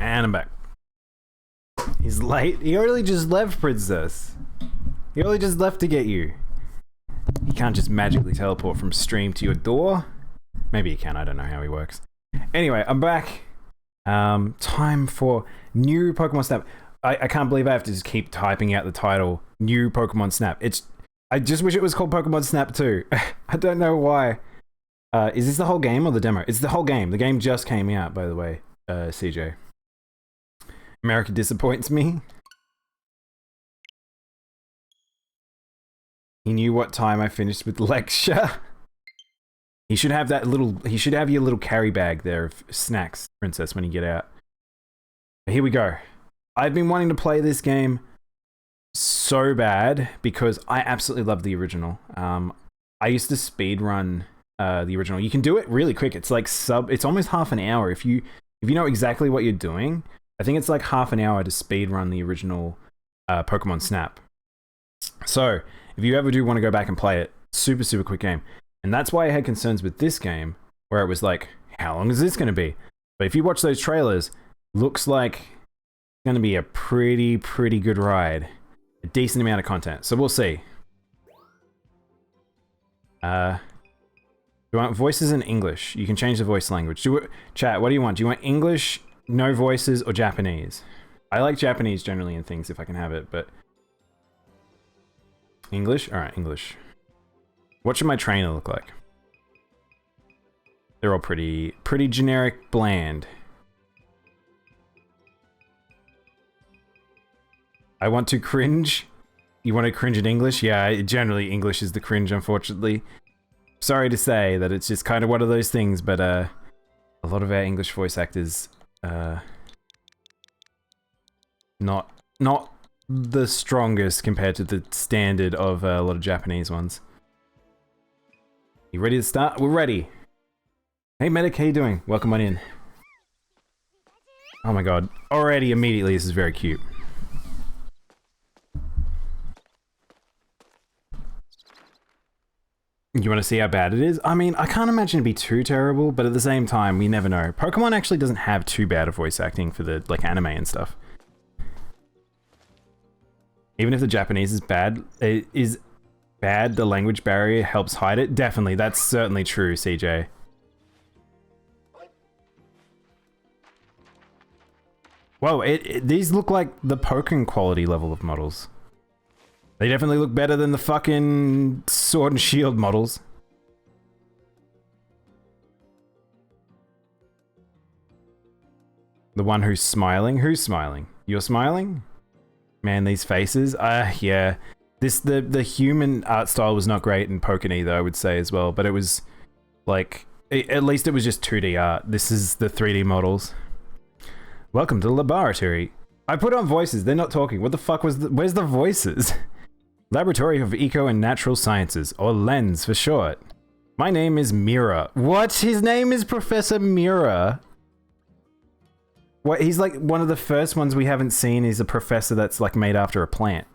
And I'm back. He's late. He only just left, Princess. He only just left to get you. He can't just magically teleport from stream to your door. Maybe he can. I don't know how he works. Anyway, I'm back. Time for new Pokemon Snap. I can't believe I have to just keep typing out the title. New Pokemon Snap. I just wish it was called Pokemon Snap 2. I don't know why. Is this the whole game or the demo? It's the whole game. The game just came out, by the way, CJ. America disappoints me. He knew what time I finished with lecture. He should have that little. He should have your little carry bag there of snacks, Princess, when you get out. Here we go. I've been wanting to play this game so bad because I absolutely love the original. I used to speedrun the original. You can do it really quick. It's like it's almost half an hour if you know exactly what you're doing. I think it's like half an hour to speedrun the original Pokemon Snap. So if you ever do want to go back and play it, super quick game. And that's why I had concerns with this game, where it was like, how long is this going to be? But if you watch those trailers, looks like it's going to be a pretty good ride. A decent amount of content. So we'll see. You want voices in English? You can change the voice language. Chat, what do you want? Do you want English, no voices, or Japanese? I like Japanese generally in things if I can have it, but... English? Alright, English. What should my trainer look like? They're all pretty generic, bland. I want to cringe. You want to cringe in English? Yeah, generally English is the cringe, unfortunately. Sorry to say that it's just kind of one of those things, but a lot of our English voice actors not the strongest compared to the standard of a lot of Japanese ones. You ready to start? We're ready. Hey Medic, how you doing? Welcome on in. Oh my god. Already, immediately, this is very cute. You want to see how bad it is? I mean, I can't imagine it'd be too terrible, but at the same time, we never know. Pokemon actually doesn't have too bad of voice acting for the like anime and stuff. Even if the Japanese is bad, the language barrier helps hide it. Definitely, that's certainly true, CJ. Whoa, these look like the Pokemon quality level of models. They definitely look better than the fucking Sword and Shield models. The one who's smiling? Who's smiling? You're smiling? Man, these faces. Yeah. The human art style was not great in Pokemon either, I would say as well, but it was like, at least it was just 2D art. This is the 3D models. Welcome to the laboratory. I put on voices, they're not talking. What the fuck where's the voices? Laboratory of Eco and Natural Sciences, or LENS for short. My name is Mira. What? His name is Professor Mira? What? He's like one of the first ones we haven't seen. He's a professor that's like made after a plant.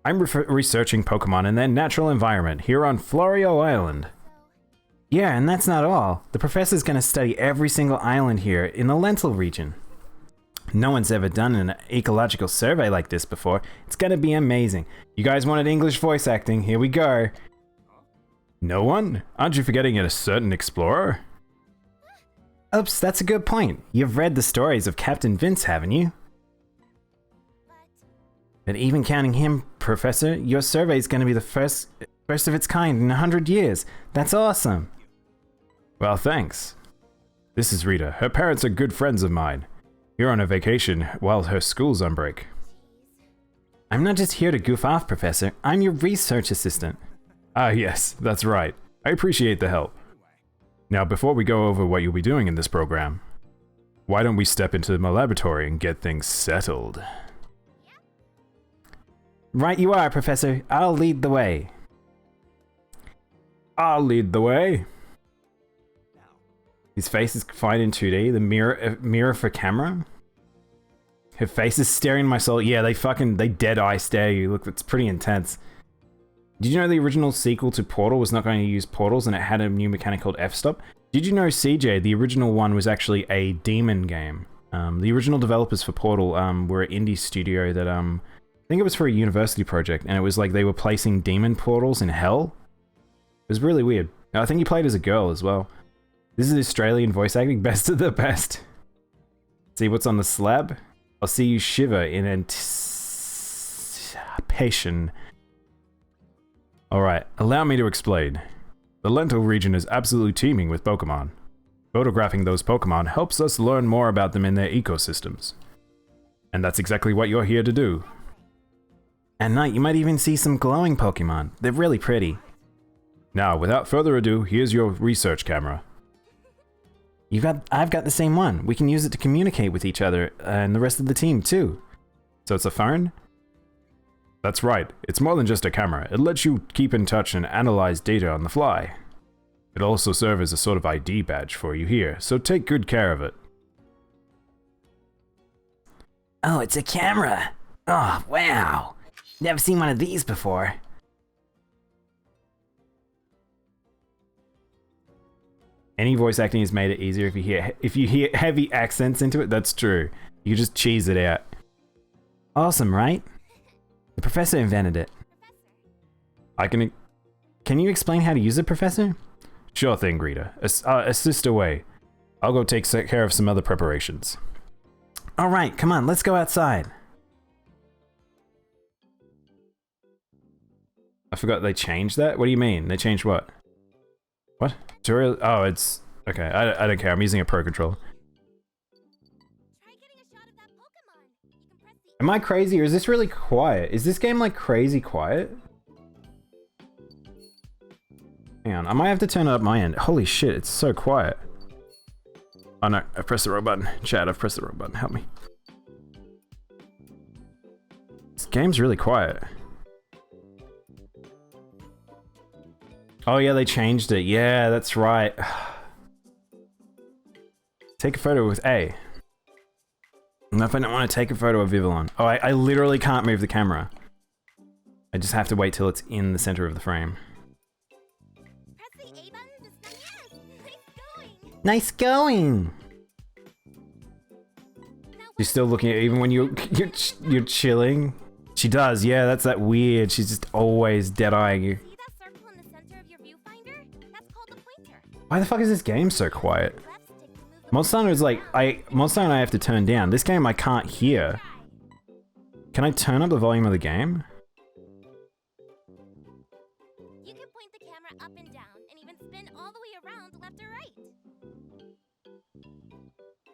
I'm researching Pokemon in their natural environment here on Florio Island. Yeah, and that's not all. The professor's gonna study every single island here in the Lentil region. No one's ever done an ecological survey like this before. It's gonna be amazing. You guys wanted English voice acting, here we go. No one? Aren't you forgetting a certain explorer? Oops, that's a good point. You've read the stories of Captain Vince, haven't you? But even counting him, Professor, your survey is going to be the first of its kind in 100 years. That's awesome. Well, thanks. This is Rita. Her parents are good friends of mine. You're on a vacation while her school's on break. I'm not just here to goof off, Professor. I'm your research assistant. Ah, yes, that's right. I appreciate the help. Now, before we go over what you'll be doing in this program, why don't we step into my laboratory and get things settled? Right you are, Professor. I'll lead the way. I'll lead the way. His face is fine in 2D. The mirror for camera. Her face is staring my soul. Yeah, they dead eye stare you. Look, it's pretty intense. Did you know the original sequel to Portal was not going to use portals and it had a new mechanic called F-stop? Did you know, CJ, the original one was actually a demon game? The original developers for Portal were an indie studio that I think it was for a university project, and it was like they were placing demon portals in hell. It was really weird. I think he played as a girl as well. This is Australian voice acting, best of the best. See what's on the slab? I'll see you shiver in anticipation. Alright, allow me to explain. The Lentil region is absolutely teeming with Pokemon. Photographing those Pokemon helps us learn more about them and their ecosystems. And that's exactly what you're here to do. At night, you might even see some glowing Pokemon. They're really pretty. Now, without further ado, here's your research camera. I've got the same one. We can use it to communicate with each other and the rest of the team too. So it's a phone? That's right. It's more than just a camera. It lets you keep in touch and analyze data on the fly. It'll also serve as a sort of ID badge for you here, so take good care of it. Oh, it's a camera! Oh, wow! Never seen one of these before. Any voice acting has made it easier if you hear heavy accents into it. That's true. You just cheese it out. Awesome, right? The professor invented it. Can you explain how to use it, Professor? Sure thing, Greta. Assist away. I'll go take care of some other preparations. Alright, come on, let's go outside. I forgot they changed that? What do you mean? They changed what? What? Tutorial? Oh, it's... Okay, I don't care. I'm using a Pro Controller. Am I crazy or is this really quiet? Is this game like crazy quiet? Hang on, I might have to turn it up my end. Holy shit, it's so quiet. Oh no, I've pressed the wrong button. Chat, I've pressed the wrong button. Help me. This game's really quiet. Oh yeah, they changed it. Yeah, that's right. Take a photo with A. And if I don't want to take a photo of Vivillon. Oh, I literally can't move the camera. I just have to wait till it's in the center of the frame. Press the A button to start. Yes. Nice going! She's still looking at it even when you're chilling. She does, yeah, that's that weird. She's just always dead-eyeing you. Why the fuck is this game so quiet? Monster Hunter is like, Monster Hunter I have to turn down. This game I can't hear. Can I turn up the volume of the game? You can point the camera up and down and even spin all the way around left or right.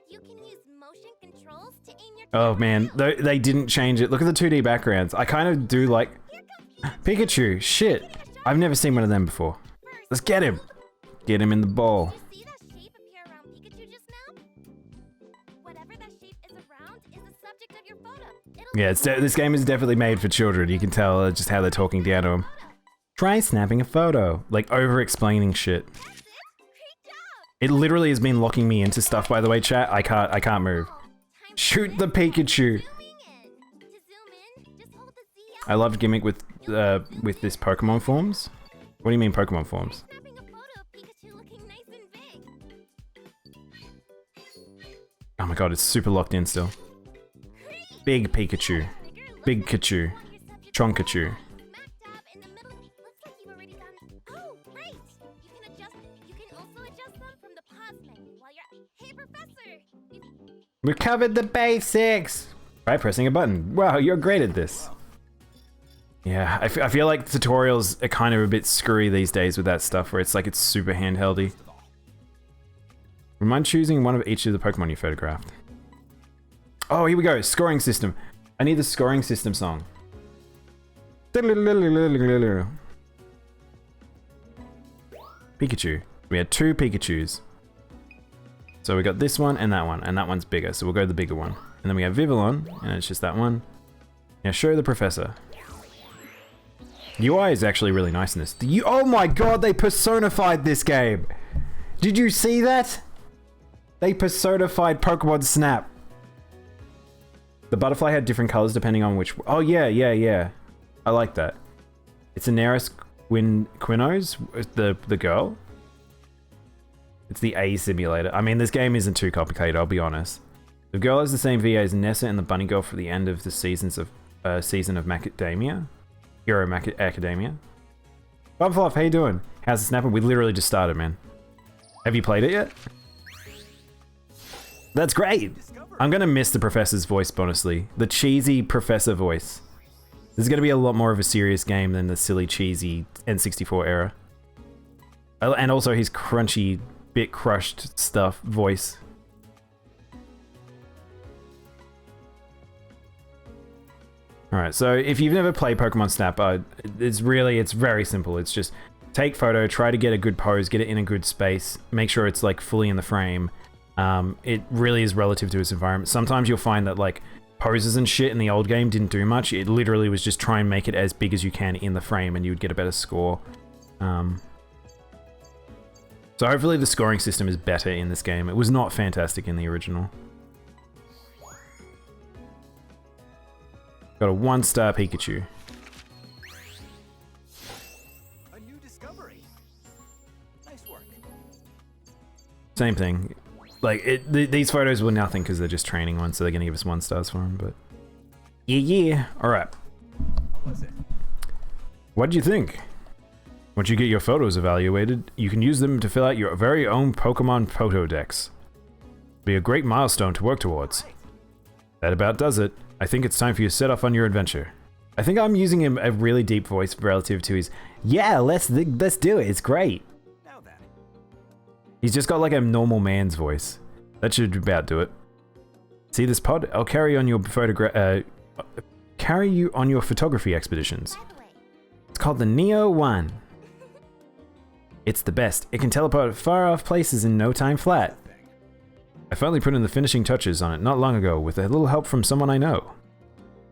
You can use motion controls to aim your camera. Oh man, they didn't change it. Look at the 2D backgrounds. I kind of do like... Pikachu, shit. I've never seen one of them before. Let's get him. Get him in the ball. See that shape appear around Pikachu just now? Whatever that shape is around is the subject of your photo. Yeah, this game is definitely made for children. You can tell just how they're talking down to him. Try snapping a photo. Like over-explaining shit. It literally has been locking me into stuff, by the way, chat. I can't move. Shoot the Pikachu. I loved gimmick with this Pokemon forms. What do you mean Pokemon forms? Oh my god, it's super locked in still. Big Pikachu. Big Kachu. Tronkachu. We covered the basics! By pressing a button. Wow, you're great at this. Yeah, I feel like tutorials are kind of a bit screwy these days with that stuff where it's like it's super handheldy. Mind choosing one of each of the Pokemon you photographed. Oh, here we go. Scoring system. I need the scoring system song. Pikachu. We had 2 Pikachus. So we got this one, and that one's bigger, so we'll go the bigger one. And then we have Vivillon, and it's just that one. Now show the professor. UI is actually really nice in this. Oh my god, they personified this game! Did you see that? They personified PokemonSnap. The butterfly had different colors depending on which... Oh yeah. I like that. It's Aneris Quinos, the girl. It's the A simulator. I mean, this game isn't too complicated, I'll be honest. The girl has the same VA as Nessa and the bunny girl for the end of the season of Macadamia. Academia. Bob Fluff, how you doing? How's it snapping? We literally just started, man. Have you played it yet? That's great! I'm gonna miss the professor's voice, honestly. The cheesy professor voice. This is gonna be a lot more of a serious game than the silly, cheesy N64 era. And also his crunchy, bit crushed stuff voice. Alright, so if you've never played Pokemon Snap, it's very simple. It's just take photo, try to get a good pose, get it in a good space, make sure it's like fully in the frame. It really is relative to its environment. Sometimes you'll find that like poses and shit in the old game didn't do much. It literally was just try and make it as big as you can in the frame and you would get a better score. So hopefully the scoring system is better in this game. It was not fantastic in the original. Got a 1-star Pikachu. A new discovery. Nice work. Same thing. Like, these photos were nothing because they're just training ones, so they're going to give us 1 stars for them, but... Yeah. Alright. How was it? What did you think? Once you get your photos evaluated, you can use them to fill out your very own Pokemon photo decks. Be a great milestone to work towards. That about does it. I think it's time for you to set off on your adventure. I think I'm using a really deep voice relative to his, yeah, let's do it, it's great. Now then. He's just got like a normal man's voice. That should about do it. See this pod? I'll carry you on your photography expeditions. By the way, It's called the Neo 1. It's the best. It can teleport far off places in no time flat. I finally put in the finishing touches on it not long ago with a little help from someone I know.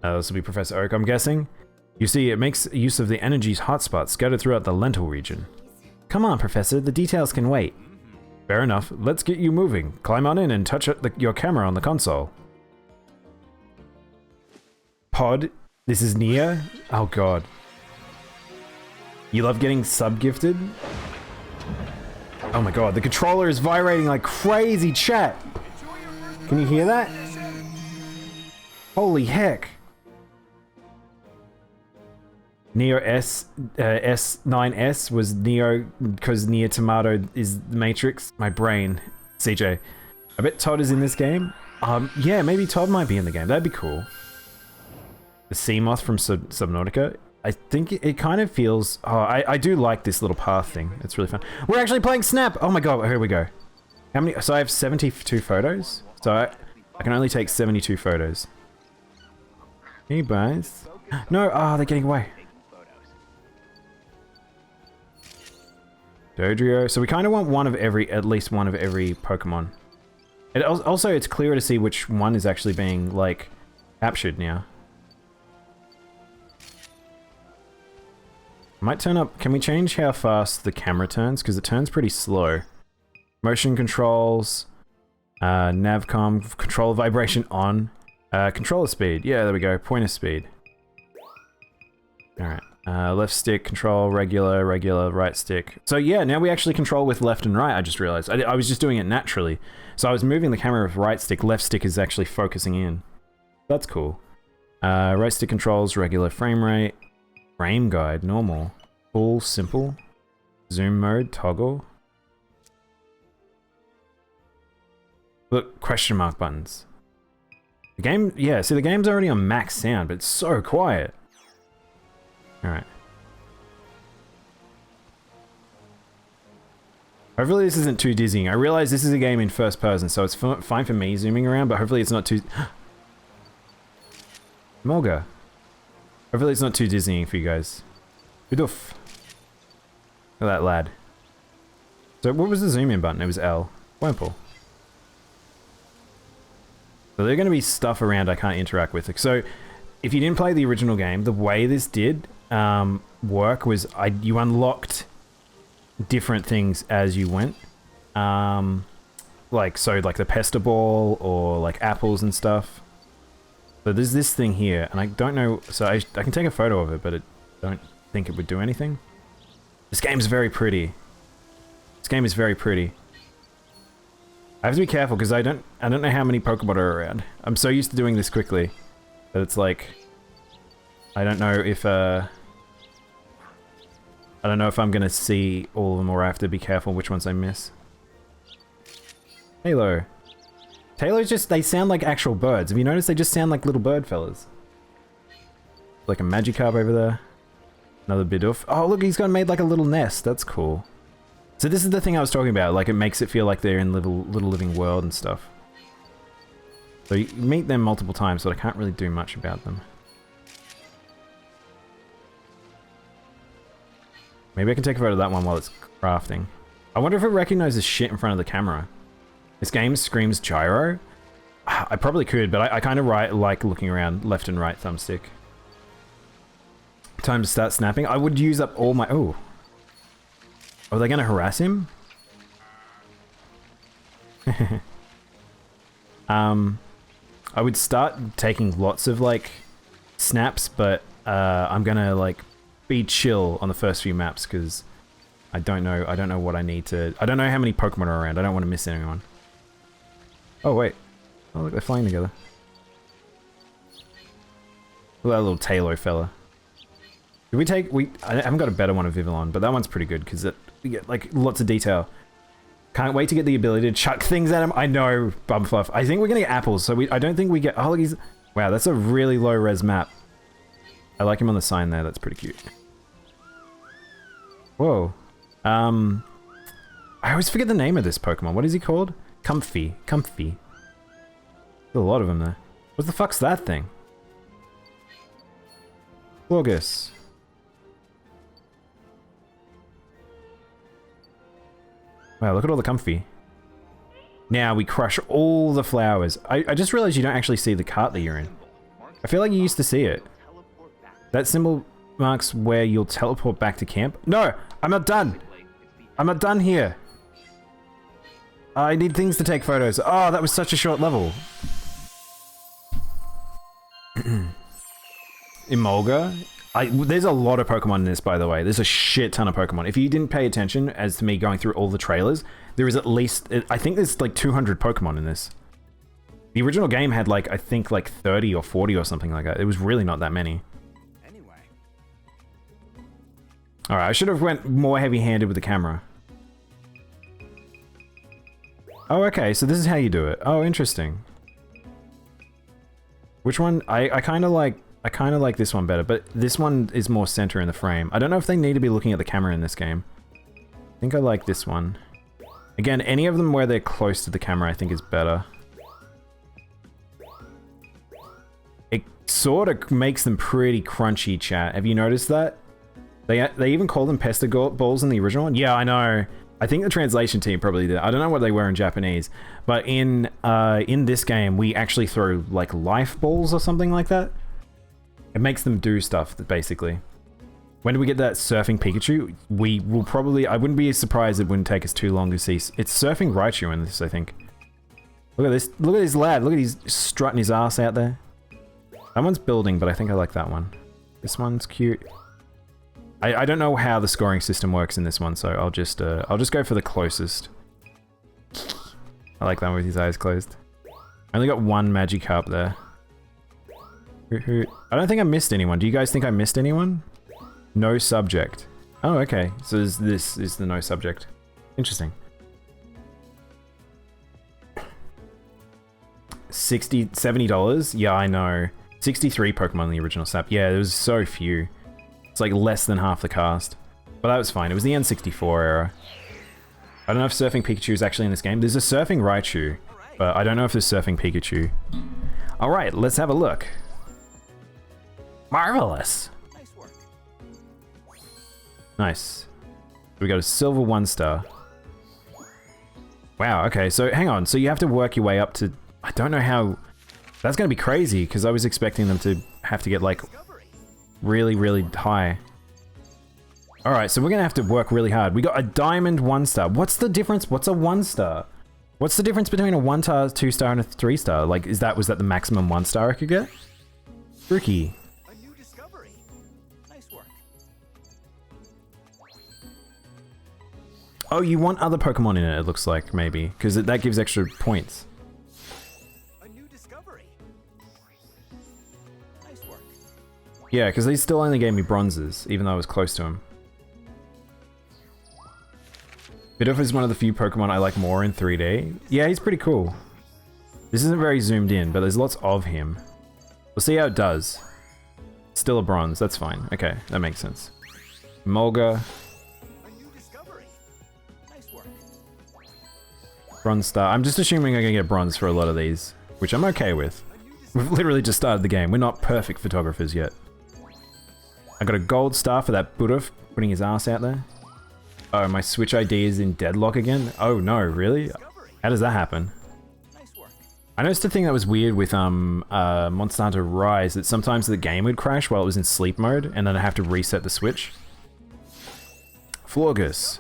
This will be Professor Oak, I'm guessing. You see, it makes use of the energy's hotspots scattered throughout the lentil region. Come on, Professor, the details can wait. Fair enough, let's get you moving. Climb on in and touch your camera on the console. Pod, this is Nia? Oh god. You love getting sub-gifted? Oh my god, the controller is vibrating like crazy, chat! Can you hear that? Holy heck! Neo S9S was Neo because Nier Tomato is the Matrix. My brain. CJ. I bet Todd is in this game. Yeah, maybe Todd might be in the game. That'd be cool. The Seamoth from Subnautica. I think it kind of feels... Oh, I do like this little path thing. It's really fun. We're actually playing Snap! Oh my god, here we go. How many... So I have 72 photos. So I can only take 72 photos. Hey, guys. No, they're getting away. Dodrio. So we kind of want at least one of every Pokemon. Also, it's clearer to see which one is actually being, like, captured now. Might turn up... Can we change how fast the camera turns? Because it turns pretty slow. Motion controls. Navcom. Control vibration on. Controller speed. Yeah, there we go. Pointer speed. Alright. Left stick, control, regular, right stick. So yeah, now we actually control with left and right, I just realized. I was just doing it naturally. So I was moving the camera with right stick, left stick is actually focusing in. That's cool. Right stick controls, regular frame rate. Frame guide, normal. Full, simple. Zoom mode, toggle. Look, question mark buttons. The game, yeah, see the game's already on max sound, but it's so quiet. Alright. Hopefully this isn't too dizzying. I realize this is a game in first person, so it's fine for me zooming around, but hopefully it's not too... Mulga. Hopefully it's not too dizzying for you guys. Bidoof. Look at that lad. So what was the zoom in button? It was L. Wimple. So there are going to be stuff around I can't interact with. So if you didn't play the original game, the way this did work was you unlocked different things as you went. Like the Pester Ball or like apples and stuff. So there's this thing here, and I don't know, so I can take a photo of it, but I don't think it would do anything. This game's very pretty. This game is very pretty. I have to be careful because I don't know how many Pokemon are around. I'm so used to doing this quickly that it's like I don't know if I'm gonna see all of them, or I have to be careful which ones I miss. Halo. Taylor's just, they sound like actual birds. Have you noticed they just sound like little bird fellas? Like a Magikarp over there. Another Bidoof. Oh, look, he's got made like a little nest. That's cool. So this is the thing I was talking about. Like, it makes it feel like they're in little living world and stuff. So you meet them multiple times, but I can't really do much about them. Maybe I can take a photo of that one while it's crafting. I wonder if it recognizes shit in front of the camera. This game screams gyro. I probably could, but I kind of like looking around left and right thumbstick. Time to start snapping. I would use up all my... Oh. Are they going to harass him? I would start taking lots of, like, snaps, but I'm going to, like, be chill on the first few maps, because I don't know what I need to... I don't know how many Pokemon are around. I don't want to miss anyone. Oh, wait. Oh, look, they're flying together. Look at that little Tailo fella. Did we take... I haven't got a better one of Vivillon, but that one's pretty good, because we get, like, lots of detail. Can't wait to get the ability to chuck things at him. I know, Bumfluff. I think we're going to get apples, so I don't think we get... Oh, look, he's... Wow, that's a really low-res map. I like him on the sign there. That's pretty cute. Whoa. I always forget the name of this Pokemon. What is he called? Comfy. Comfy. There's a lot of them there. What the fuck's that thing? Florgus. Wow, look at all the Comfy. Now we crush all the flowers. I just realized you don't actually see the cart that you're in. I feel like you used to see it. That symbol marks where you'll teleport back to camp. No! I'm not done! I'm not done here! I need things to take photos. Oh, that was such a short level. Emolga? There's a lot of Pokemon in this, by the way. There's a shit ton of Pokemon. If you didn't pay attention, as to me going through all the trailers, there is at least... I think there's like 200 Pokemon in this. The original game had like, I think like 30 or 40 or something like that. It was really not that many. Anyway. Alright, I should have went more heavy-handed with the camera. Oh, okay, so this is how you do it. Oh, interesting. Which one? I kind of like this one better, but this one is more center in the frame. I don't know if they need to be looking at the camera in this game. I think I like this one. Again, any of them where they're close to the camera I think is better. It sort of makes them pretty crunchy, chat. Have you noticed that? They even call them pester balls in the original one? Yeah, I know. I think the translation team probably did. I don't know what they were in Japanese, but in this game we actually throw like life balls or something like that. It makes them do stuff, basically. When do we get that surfing Pikachu? We will probably... I wouldn't be surprised it wouldn't take us too long to see... It's surfing Raichu in this, I think. Look at this. Look at this lad. Look at he's strutting his ass out there. That one's building, but I think I like that one. This one's cute. I don't know how the scoring system works in this one, so I'll just go for the closest. I like that one with his eyes closed. I only got one Magikarp there. I don't think I missed anyone. Do you guys think I missed anyone? No subject. Oh, okay. So this is the no subject. Interesting. $70? Yeah, I know. 63 Pokemon in the original Snap. Yeah, there was so few. It's like less than half the cast. But that was fine. It was the N64 era. I don't know if Surfing Pikachu is actually in this game. There's a Surfing Raichu, but I don't know if there's Surfing Pikachu. Alright, let's have a look. Marvelous! Nice work. Nice. We got a silver 1-star. Wow, okay, so hang on. So you have to work your way up to... I don't know how... That's going to be crazy, because I was expecting them to have to get, like, really, really high. Alright, so we're going to have to work really hard. We got a diamond 1-star. What's the difference? What's a 1-star? What's the difference between a 1-star, 2-star, and a 3-star? Like, was that the maximum 1-star I could get? Rookie. A new discovery. Nice work. Oh, you want other Pokemon in it, it looks like, maybe. Because that gives extra points. A new discovery. Nice work. Yeah, because he still only gave me bronzes, even though I was close to him. Bidoof is one of the few Pokemon I like more in 3D. Yeah, he's pretty cool. This isn't very zoomed in, but there's lots of him. We'll see how it does. Still a bronze, that's fine. Okay, that makes sense. Mulga. A new discovery. Nice work. Bronze star. I'm just assuming I'm gonna get bronze for a lot of these, which I'm okay with. We've literally just started the game. We're not perfect photographers yet. I got a gold star for that Bidoof putting his ass out there. Oh, my Switch ID is in deadlock again? Oh no, really? How does that happen? Nice work. I noticed a thing that was weird with Monster Hunter Rise, that sometimes the game would crash while it was in sleep mode, and then I have to reset the Switch. Florgus.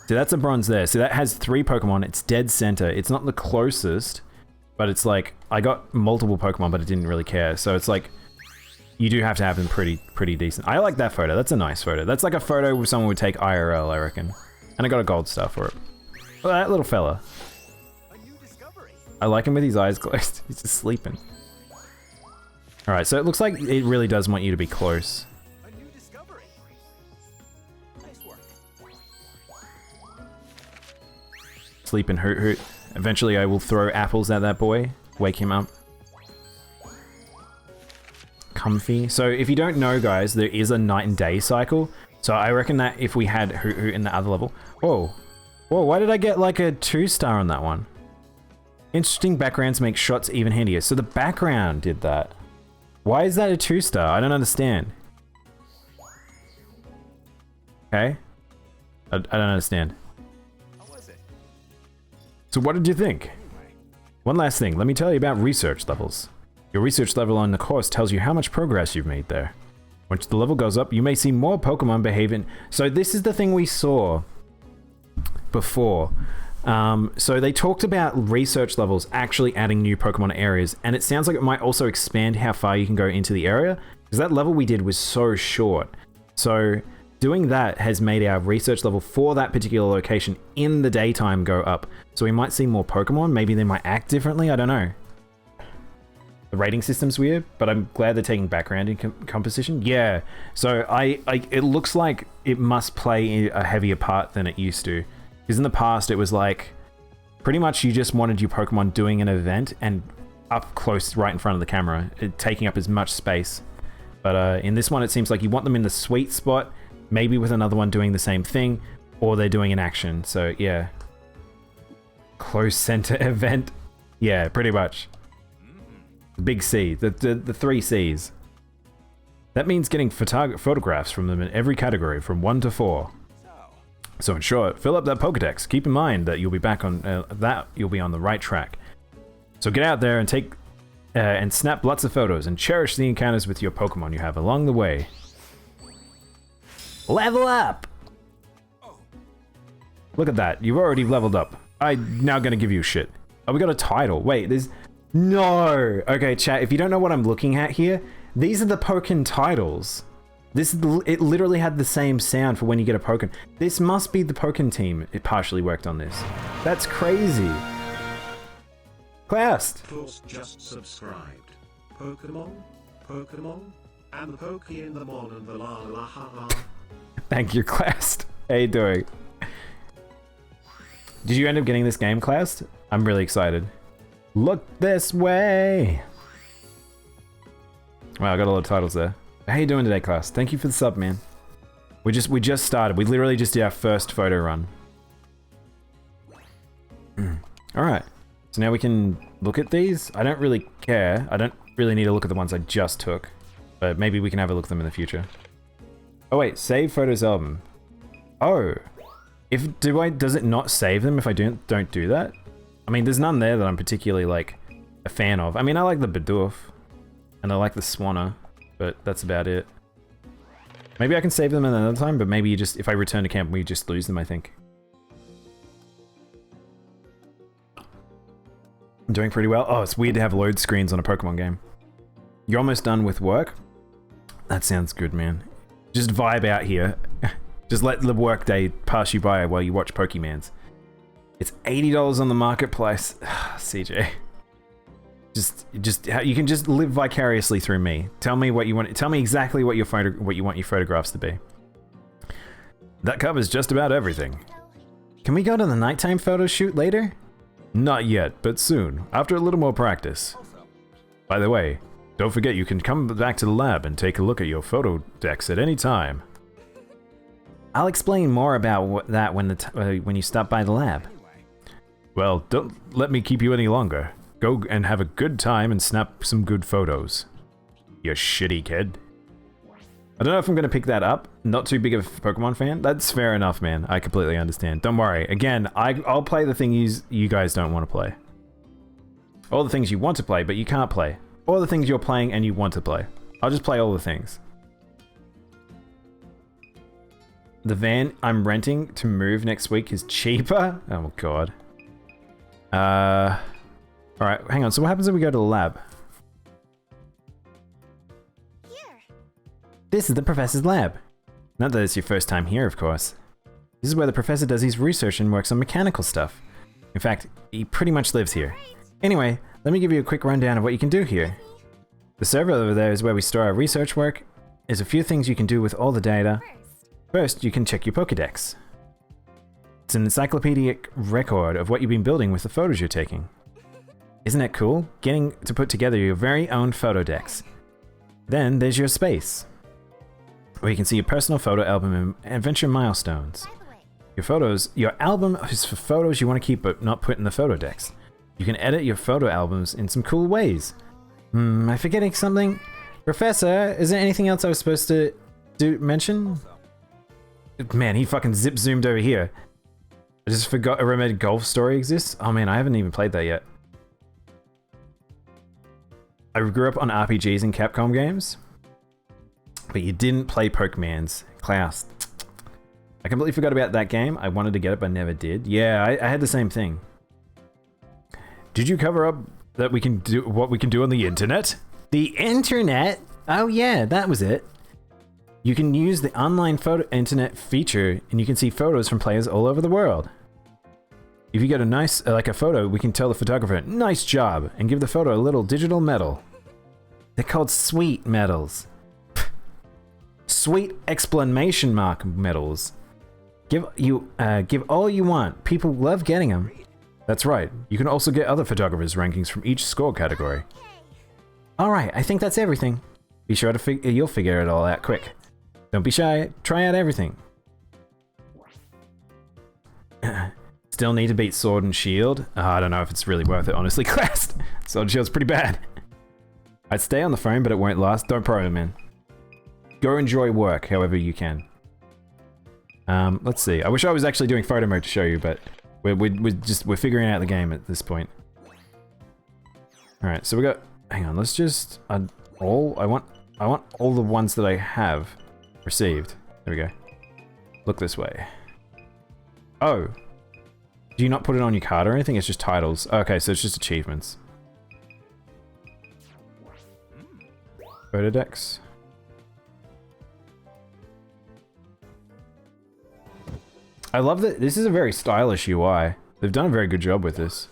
So that's a bronze there. So that has 3 Pokemon. It's dead center. It's not the closest, but it's like, I got multiple Pokemon, but I didn't really care. So it's like, you do have to have them pretty decent. I like that photo. That's a nice photo. That's like a photo where someone would take IRL, I reckon. And I got a gold star for it. Oh, that little fella. A new discovery. I like him with his eyes closed. He's just sleeping. Alright, so it looks like it really does want you to be close. A new discovery. Nice work. Sleeping Hoot Hoot. Eventually I will throw apples at that boy. Wake him up. Comfy. So if you don't know, guys, there is a night and day cycle. So I reckon that if we had Hoot Hoot in the other level... Whoa. Whoa, why did I get like a 2-star on that one? Interesting backgrounds make shots even handier. So the background did that. Why is that a 2-star? I don't understand. Okay. I don't understand. How was it? So what did you think? Anyway. One last thing, let me tell you about research levels. Your research level on the course tells you how much progress you've made there. Once the level goes up, you may see more Pokemon behaving. So this is the thing we saw before. So they talked about research levels actually adding new Pokemon areas, and it sounds like it might also expand how far you can go into the area, because that level we did was so short. So doing that has made our research level for that particular location in the daytime go up. So we might see more Pokemon, maybe they might act differently, I don't know. The rating system's weird, but I'm glad they're taking background in composition. Yeah, so it looks like it must play a heavier part than it used to. Because in the past, it was like, pretty much you just wanted your Pokemon doing an event and up close right in front of the camera, taking up as much space. But in this one, it seems like you want them in the sweet spot, maybe with another one doing the same thing, or they're doing an action, so yeah. Close center event. Yeah, pretty much. Big C, the 3 C's. That means getting photographs from them in every category from 1 to 4. So in short, fill up that Pokedex. Keep in mind that you'll be back on you'll be on the right track. So get out there and take and snap lots of photos and cherish the encounters with your Pokemon you have along the way. Level up! Look at that, you've already leveled up. I'm now gonna give you shit. Oh, we got a title. Wait, there's... No! Okay, chat, if you don't know what I'm looking at here, these are the Pokken titles. It literally had the same sound for when you get a Pokken. This must be the Pokken team. It partially worked on this. That's crazy. Claust! Claust just subscribed. Pokemon, and the Pokey in the Mon and the la la ha ha. Thank you, Claust. How you doing? Did you end up getting this game, Claust? I'm really excited. Look this way! Wow, I got a lot of titles there. How you doing today, Claust? Thank you for the sub, man. We just started. We literally just did our first photo run. Alright. So now we can look at these. I don't really care. I don't really need to look at the ones I just took. But maybe we can have a look at them in the future. Oh wait, save photos album. Oh. Does it not save them if I don't do that? I mean, there's none there that I'm particularly, like, a fan of. I mean, I like the Bidoof, and I like the Swanna, but that's about it. Maybe I can save them another time, but maybe if I return to camp, we just lose them, I think. I'm doing pretty well. Oh, it's weird to have load screens on a Pokemon game. You're almost done with work? That sounds good, man. Just vibe out here. Just let the workday pass you by while you watch Pokemans. It's $80 on the marketplace. CJ. You can just live vicariously through me. Tell me what you want. Tell me exactly what you want your photographs to be. That covers just about everything. Can we go to the nighttime photo shoot later? Not yet, but soon, after a little more practice. By the way, don't forget you can come back to the lab and take a look at your photo decks at any time. I'll explain more about that when you stop by the lab. Well, don't let me keep you any longer. Go and have a good time and snap some good photos. You shitty kid. I don't know if I'm going to pick that up. Not too big of a Pokemon fan. That's fair enough, man. I completely understand. Don't worry. Again, I'll play the things you guys don't want to play. All the things you want to play, but you can't play. All the things you're playing and you want to play. I'll just play all the things. The van I'm renting to move next week is cheaper? Oh, God. Alright, hang on. So what happens if we go to the lab? Here. This is the professor's lab. Not that it's your first time here, of course. This is where the professor does his research and works on mechanical stuff. In fact, he pretty much lives here. Anyway, let me give you a quick rundown of what you can do here. The server over there is where we store our research work. There's a few things you can do with all the data. First, you can check your Pokédex. It's an encyclopedic record of what you've been building with the photos you're taking. Isn't that cool? Getting to put together your very own photo decks. Then there's your space, where you can see your personal photo album and adventure milestones. Your album is for photos you want to keep but not put in the photo decks. You can edit your photo albums in some cool ways. Am I forgetting something? Professor, is there anything else I was supposed to mention? Man, he fucking zip-zoomed over here. I just forgot a Remade Golf story exists? Oh man, I haven't even played that yet. I grew up on RPGs and Capcom games, but you didn't play Pokemans. Klaus. I completely forgot about that game. I wanted to get it, but never did. Yeah, I had the same thing. Did you cover up that we can do what we can do on the internet? The internet? Oh yeah, that was it. You can use the online photo internet feature, and you can see photos from players all over the world. If you get a nice, like a photo, we can tell the photographer, nice job, and give the photo a little digital medal. They're called sweet medals. Sweet exclamation mark medals. Give all you want. People love getting them. That's right. You can also get other photographers' rankings from each score category. Alright, I think that's everything. Be sure to you'll figure it all out quick. Don't be shy. Try out everything. Still need to beat Sword and Shield? I don't know if it's really worth it, honestly, Class. Sword and Shield's pretty bad. I'd stay on the phone, but it won't last. Don't pro, man. Go enjoy work, however you can. Let's see. I wish I was actually doing photo mode to show you, but we're figuring out the game at this point. All right, so we got. Hang on, let's just I want all the ones that I have received. There we go. Look this way. Oh. Do you not put it on your card or anything? It's just titles. Okay, so it's just achievements. Photo decks. I love that this is a very stylish UI. They've done a very good job with this.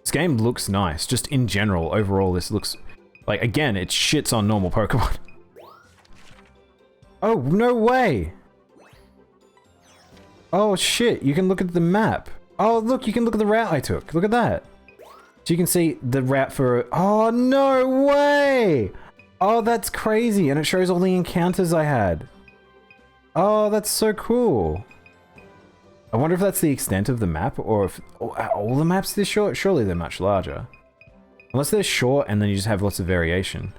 This game looks nice. Just in general, overall, this looks like, again, it shits on normal Pokemon. Oh, no way! Oh shit, you can look at the map. Oh look, you can look at the route I took. Look at that. So you can see the route for... Oh, no way! Oh, that's crazy, and it shows all the encounters I had. Oh, that's so cool. I wonder if that's the extent of the map, or if are all the maps this short? Surely they're much larger. Unless they're short and then you just have lots of variation.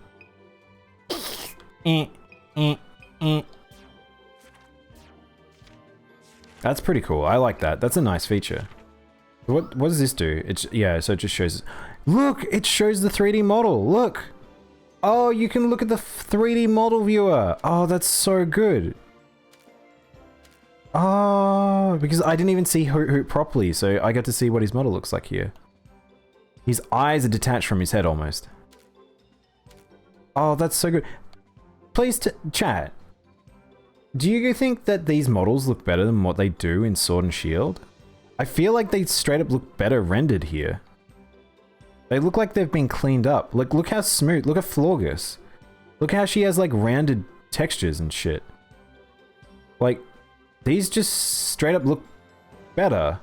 That's pretty cool. I like that. That's a nice feature. What does this do? Yeah, so it just shows... Look! It shows the 3D model! Look! Oh, you can look at the 3D model viewer! Oh, that's so good! Oh, because I didn't even see Hoot properly, so I got to see what his model looks like here. His eyes are detached from his head almost. Oh, that's so good. Please, chat. Do you think that these models look better than what they do in Sword and Shield? I feel like they straight up look better rendered here. They look like they've been cleaned up. Like, look how smooth. Look at Florgus. Look how she has, like, rounded textures and shit. Like, these just straight up look better.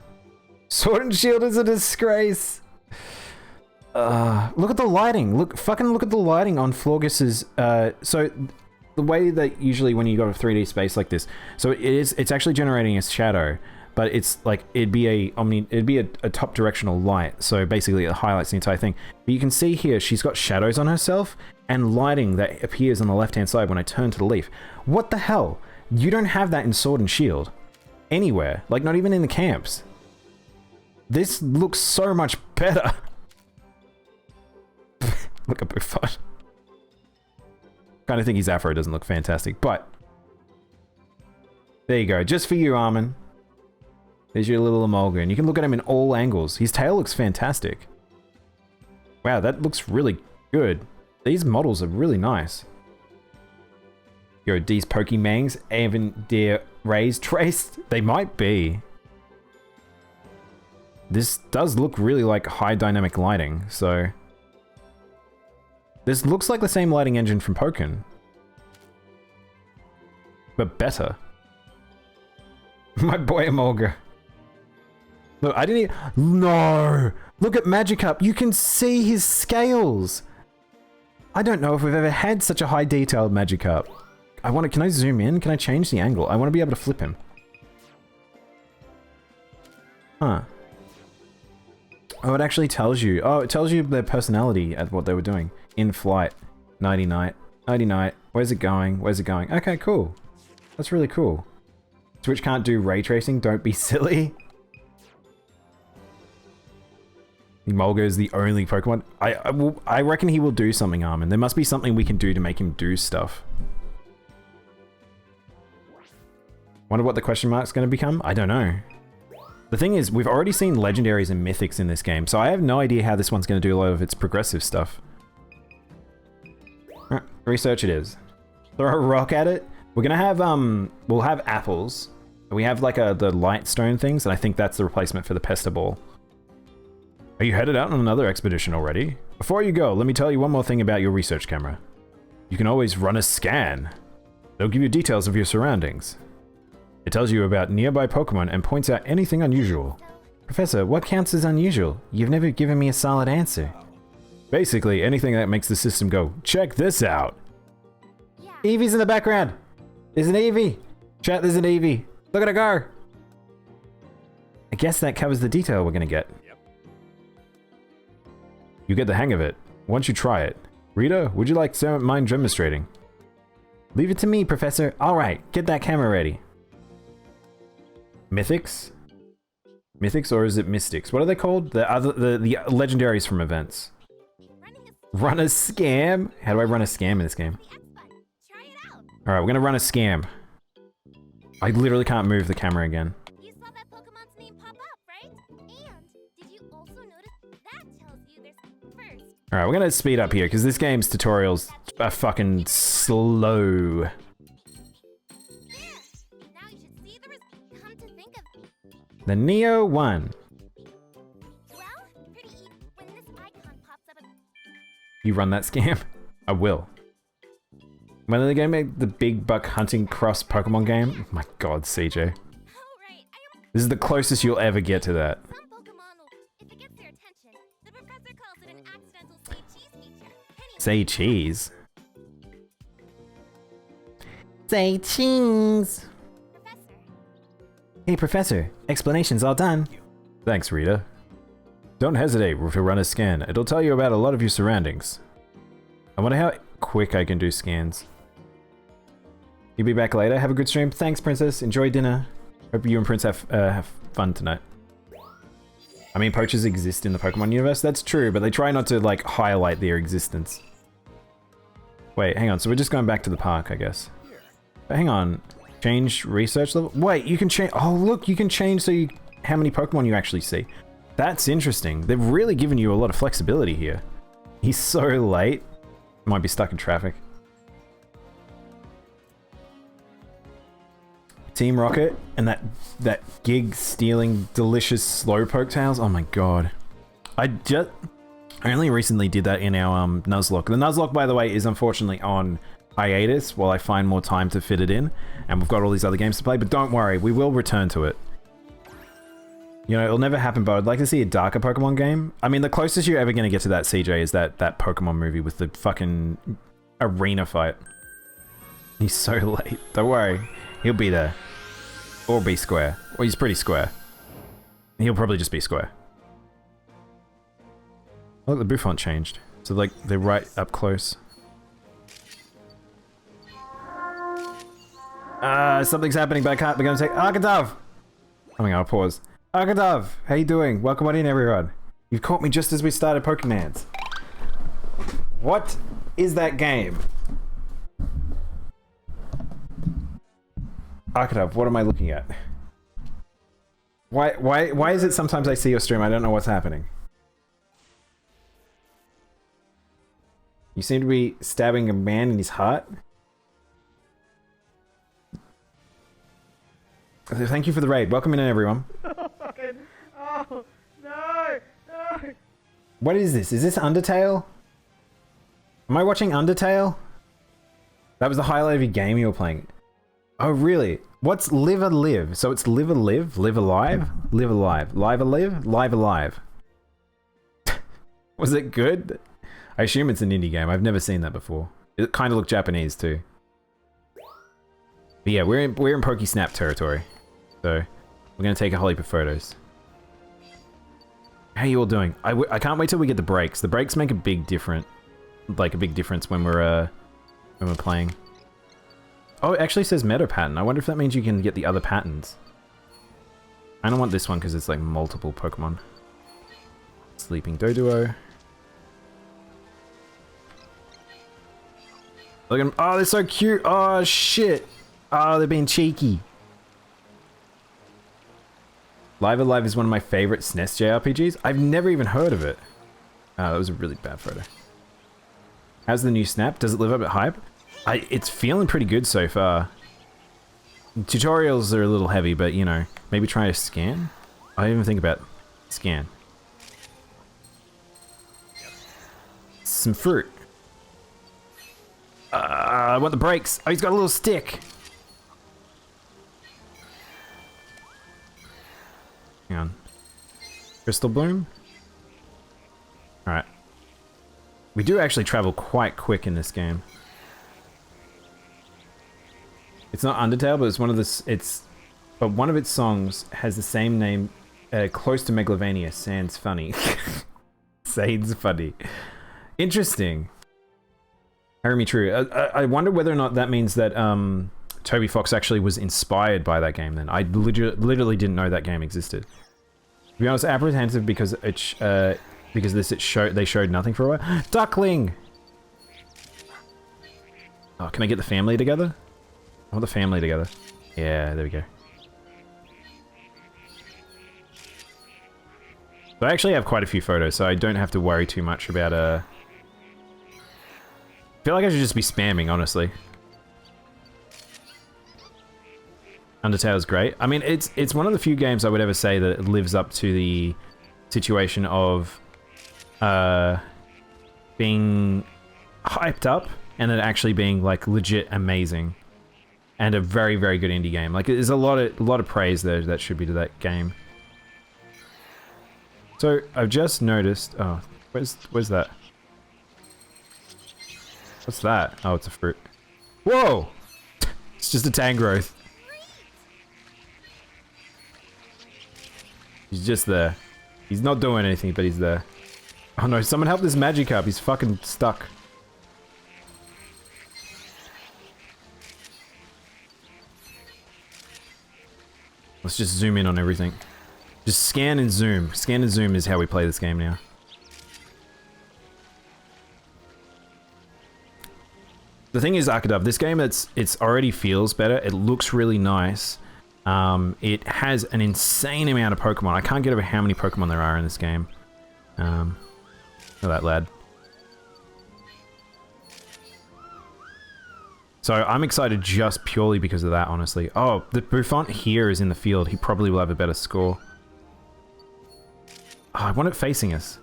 Sword and Shield is a disgrace. Look at the lighting. Look at the lighting on Florgus's. So the way that usually when you got a 3D space like this, so it's actually generating a shadow, but it's like it'd be a top directional light. So basically it highlights the entire thing. But you can see here she's got shadows on herself and lighting that appears on the left hand side when I turn to the leaf. What the hell? You don't have that in Sword and Shield anywhere. Like, not even in the camps. This looks so much better. Look at Buffon. Kind of think his afro doesn't look fantastic, but there you go. Just for you, Armin. There's your little Emolga, and you can look at him in all angles. His tail looks fantastic. Wow, that looks really good. These models are really nice. Yo, these Pokemangs even their rays traced? They might be. This does look really like high dynamic lighting, so... This looks like the same lighting engine from Pokken. But better. My boy Emolga. Look, I didn't even... No! Look at Magikarp! You can see his scales! I don't know if we've ever had such a high detailed Magikarp. Can I zoom in? Can I change the angle? I want to be able to flip him. Huh. Oh, it actually tells you. Oh, it tells you their personality at what they were doing. In flight. Nighty night. Nighty night. Where's it going? Where's it going? Okay, cool. That's really cool. Switch can't do ray tracing. Don't be silly. Emolga is the only Pokemon. I reckon he will do something, Armin. There must be something we can do to make him do stuff. Wonder what the question mark's going to become? I don't know. The thing is, we've already seen legendaries and mythics in this game, so I have no idea how this one's going to do a lot of its progressive stuff. Research it is. Throw a rock at it. We're going to have, we'll have apples. We have like the light stone things, and I think that's the replacement for the Pesta Ball. Are you headed out on another expedition already? Before you go, let me tell you one more thing about your research camera. You can always run a scan. It'll give you details of your surroundings. It tells you about nearby Pokemon and points out anything unusual. Professor, what counts as unusual? You've never given me a solid answer. Basically, anything that makes the system go, check this out. Yeah. Eevee's in the background. There's an Eevee. Chat, there's an Eevee. Look at her go. I guess that covers the detail we're gonna get. Yep. You get the hang of it once you try it. Rita, would you like to mind demonstrating? Leave it to me, Professor. Alright, get that camera ready. Mythics? Mythics, or is it Mystics? What are they called? The legendaries from events. Run a scam? How do I run a scam in this game? Try it out. Alright, we're gonna run a scam. I literally can't move the camera again. You saw that Pokemon's name pop up, right? And did you also notice that tells you there's first? Alright, we're gonna speed up here because this game's tutorials are fucking slow. There. Now you should see the result. Come to think of The Neo 1. well, pretty easy. When this icon pops up. You run that scam? I will. When are they gonna make the big buck hunting cross Pokemon game? Oh my god, CJ. Oh right, This is the closest you'll ever get to that. some Pokemon will, if it gets their attention, the professor calls it an accidental say cheese feature. Anyway, Say cheese. Say cheese. Professor, Hey Professor, explanation's all done. Thanks, Rita. Don't hesitate to run a scan. It'll tell you about a lot of your surroundings. I wonder how quick I can do scans. You'll be back later. Have a good stream. Thanks, Princess. Enjoy dinner. Hope you and Prince have fun tonight. I mean, poachers exist in the Pokemon universe. That's true, but they try not to, like, highlight their existence. Wait, hang on. So we're just going back to the park, I guess. But hang on. Change research level? Wait, you can change... Oh, look, you can change how many Pokemon you actually see. That's interesting. They've really given you a lot of flexibility here. He's so late. Might be stuck in traffic. Team Rocket and that gig stealing delicious slowpoke tails. Oh my god. I only recently did that in our Nuzlocke. The Nuzlocke, by the way, is unfortunately on hiatus while I find more time to fit it in. And we've got all these other games to play, but don't worry, we will return to it. You know, it'll never happen, but I'd like to see a darker Pokemon game. I mean, the closest you're ever going to get to that, CJ, is that Pokemon movie with the fucking arena fight. He's so late. Don't worry. He'll be there. Or be square. Well, he's pretty square. He'll probably just be square. Look, the Buffon changed. So, like, they're right up close. Something's happening, but I can't. We're going to take Arcadav! Oh my god, I'll pause. Arcadav! How you doing? Welcome on in, everyone. You've caught me just as we started Pokemans. What is that game? Arcadav, what am I looking at? Why is it sometimes I see your stream, I don't know what's happening? You seem to be stabbing a man in his heart? Thank you for the raid. Welcome in, everyone. Oh, no, no. What is this? Is this Undertale? Am I watching Undertale? That was the highlight of your game you were playing. Oh, really? What's Live a Live? So it's Live a Live? Live Alive? Live Alive. Live a Live? Live Alive. Was it good? I assume it's an indie game. I've never seen that before. It kind of looked Japanese too. But yeah, we're in PokeSnap territory. So we're going to take a whole heap of photos. How you all doing? I can't wait till we get the breaks. The breaks make a big difference. Like a big difference when we're playing. Oh, it actually says meta pattern. I wonder if that means you can get the other patterns. I don't want this one because it's like multiple Pokemon. Sleeping Doduo. Look at them. Oh, they're so cute. Oh, shit. Oh, they're being cheeky. Live Alive is one of my favorite SNES JRPGs. I've never even heard of it. Oh, that was a really bad photo. How's the new Snap? Does it live up at hype? It's feeling pretty good so far. Tutorials are a little heavy, but you know, maybe try a scan? I didn't even think about scan. Some fruit. I want the brakes. Oh, he's got a little stick. Hang on. Crystal Bloom? Alright. We do actually travel quite quick in this game. It's not Undertale, but it's one of the... But one of its songs has the same name, close to Megalovania. Sans funny. Sans funny. Interesting. Harry me true. I wonder whether or not that means that Toby Fox actually was inspired by that game then. I literally didn't know that game existed. To be honest, apprehensive because they showed nothing for a while. Duckling! Oh, can I get the family together? I want the family together. Yeah, there we go. So I actually have quite a few photos, so I don't have to worry too much about I feel like I should just be spamming, honestly. Undertale's great. I mean, it's one of the few games I would ever say that it lives up to the situation of being hyped up and then actually being like legit amazing and a very, very good indie game. Like there's a lot of praise there that should be to that game. So I've just noticed. Oh, where's that? What's that? Oh, it's a fruit. Whoa! It's just a Tangrowth. He's just there. He's not doing anything, but he's there. Oh no, someone help this Magikarp. He's fucking stuck. Let's just zoom in on everything. Just scan and zoom. Scan and zoom is how we play this game now. The thing is, Arcadav, this game, it's already feels better. It looks really nice. It has an insane amount of Pokemon. I can't get over how many Pokemon there are in this game. Look at that lad. So I'm excited just purely because of that, honestly. Oh, the Bouffant here is in the field. He probably will have a better score. Oh, I want it facing us.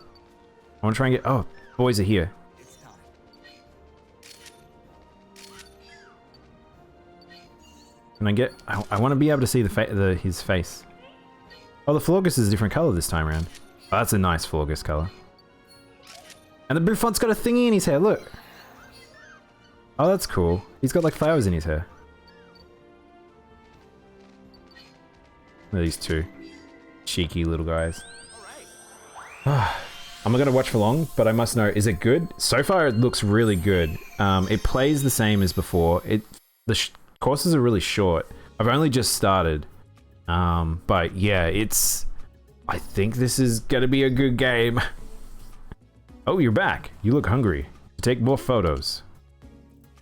I want to try and get... Oh, boys are here. Can I get... I want to be able to see his face. Oh, the Florgus is a different color this time around. Oh, that's a nice Florgus color. And the Bouffant's got a thingy in his hair, look. Oh, that's cool. He's got like flowers in his hair. These two cheeky little guys. I'm not going to watch for long, but I must know, is it good? So far, it looks really good. It plays the same as before. The courses are really short. I've only just started. But yeah, I think this is going to be a good game. Oh, you're back. You look hungry. Take more photos.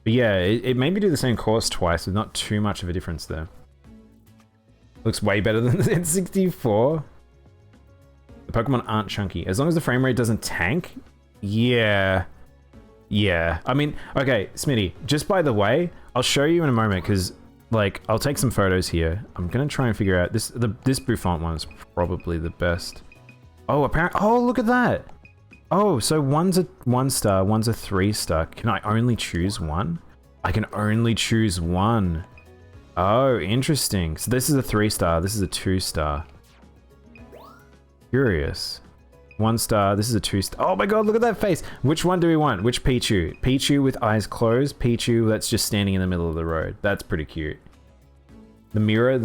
But yeah, it made me do the same course twice with not too much of a difference there. Looks way better than the N64. The Pokemon aren't chunky. As long as the frame rate doesn't tank, yeah. Yeah. I mean, okay, Smitty, just by the way, I'll show you in a moment because, like, I'll take some photos here. I'm going to try and figure out this Bouffant one is probably the best. Oh, apparently, oh, look at that. Oh, so one's a 1-star, one's a 3-star. Can I only choose one? I can only choose one. Oh, interesting. So this is a 3-star, this is a 2-star. Curious. 1-star, this is a 2-star. Oh my god, look at that face. Which one do we want? Which Pichu? Pichu with eyes closed? Pichu that's just standing in the middle of the road. That's pretty cute. The Mirror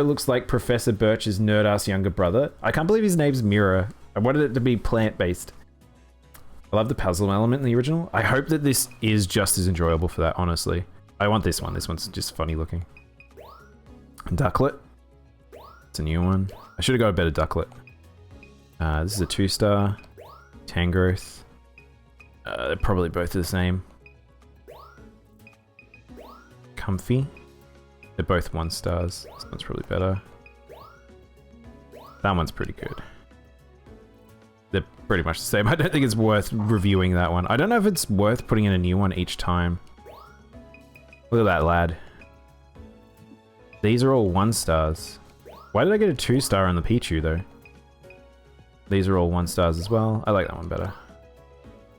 looks like Professor Birch's nerd-ass younger brother. I can't believe his name's Mirror. I wanted it to be plant-based. I love the puzzle element in the original. I hope that this is just as enjoyable for that, honestly. I want this one. This one's just funny looking. Ducklet. It's a new one. I should have got a better Ducklet. This is a 2-star. Tangrowth. They're probably both the same. Comfy. They're both 1-stars. This one's probably better. That one's pretty good. They're pretty much the same. I don't think it's worth reviewing that one. I don't know if it's worth putting in a new one each time. Look at that lad. These are all 1-stars. Why did I get a 2-star on the Pichu though? These are all 1-stars as well. I like that one better.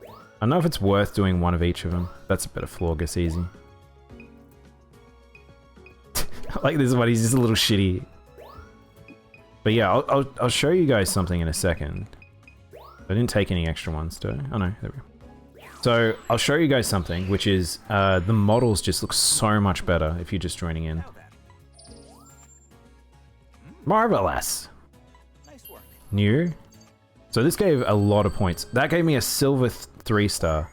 I don't know if it's worth doing one of each of them. That's a better Florgus, easy. I like this one, he's just a little shitty. But yeah, I'll show you guys something in a second. I didn't take any extra ones, do I? Oh no, there we go. So, I'll show you guys something, which is, the models just look so much better if you're just joining in. Marvelous! New. So this gave a lot of points. That gave me a silver 3-star.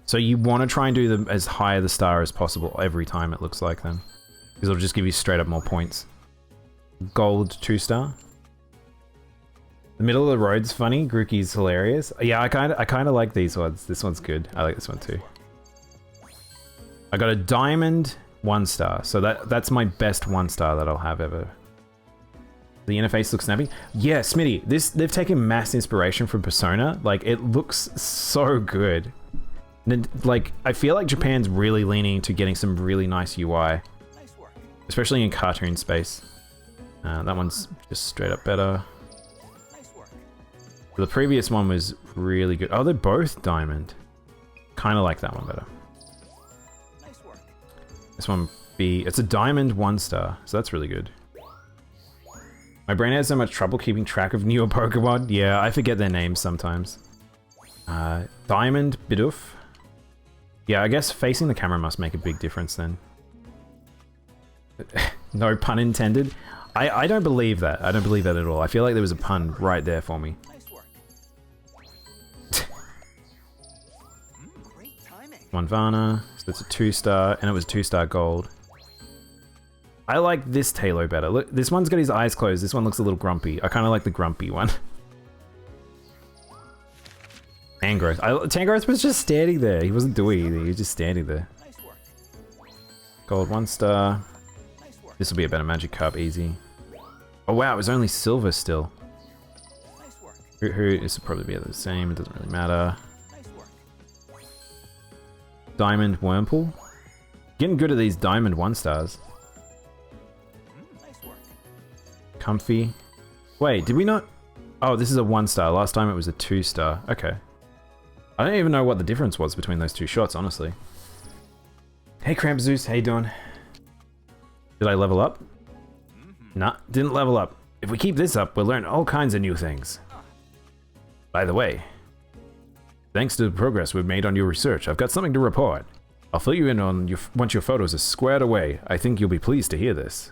So you want to try and do them as high the star as possible every time, it looks like then. Because it'll just give you straight up more points. Gold 2-star. The middle of the road's funny. Grookey's hilarious. Yeah, I kind of like these ones. This one's good. I like this one too. I got a diamond 1-star. So that's my best 1-star that I'll have ever. The interface looks snappy. Yeah, Smitty, they've taken mass inspiration from Persona. Like, it looks so good. And like, I feel like Japan's really leaning into getting some really nice UI. Especially in cartoon space. That one's just straight up better. The previous one was really good. Oh, they're both diamond. Kind of like that one better. This one it's a diamond 1-star, so that's really good. My brain has so much trouble keeping track of newer Pokemon. Yeah, I forget their names sometimes. Diamond Bidoof. Yeah, I guess facing the camera must make a big difference then. No pun intended. I don't believe that. I don't believe that at all. I feel like there was a pun right there for me. Monvana, so that's a 2-star, and it was 2-star gold. I like this Talo better. Look, this one's got his eyes closed. This one looks a little grumpy. I kind of like the grumpy one. Tangrowth. Tangrowth was just standing there. He wasn't doing anything. He was just standing there. Gold 1-star. This will be a better Magikarp, easy. Oh wow, it was only silver still. This will probably be the same. It doesn't really matter. Diamond Wurmple. Getting good at these diamond 1 stars. Nice work. Comfy. Wait, did we not? Oh, this is a 1 star. Last time it was a 2 star. Okay. I don't even know what the difference was between those 2 shots, honestly. Hey, Krampzeus, how you doing? Did I level up? Nah, didn't level up. If we keep this up, we'll learn all kinds of new things. By the way, thanks to the progress we've made on your research, I've got something to report. I'll fill you in on once your photos are squared away. I think you'll be pleased to hear this.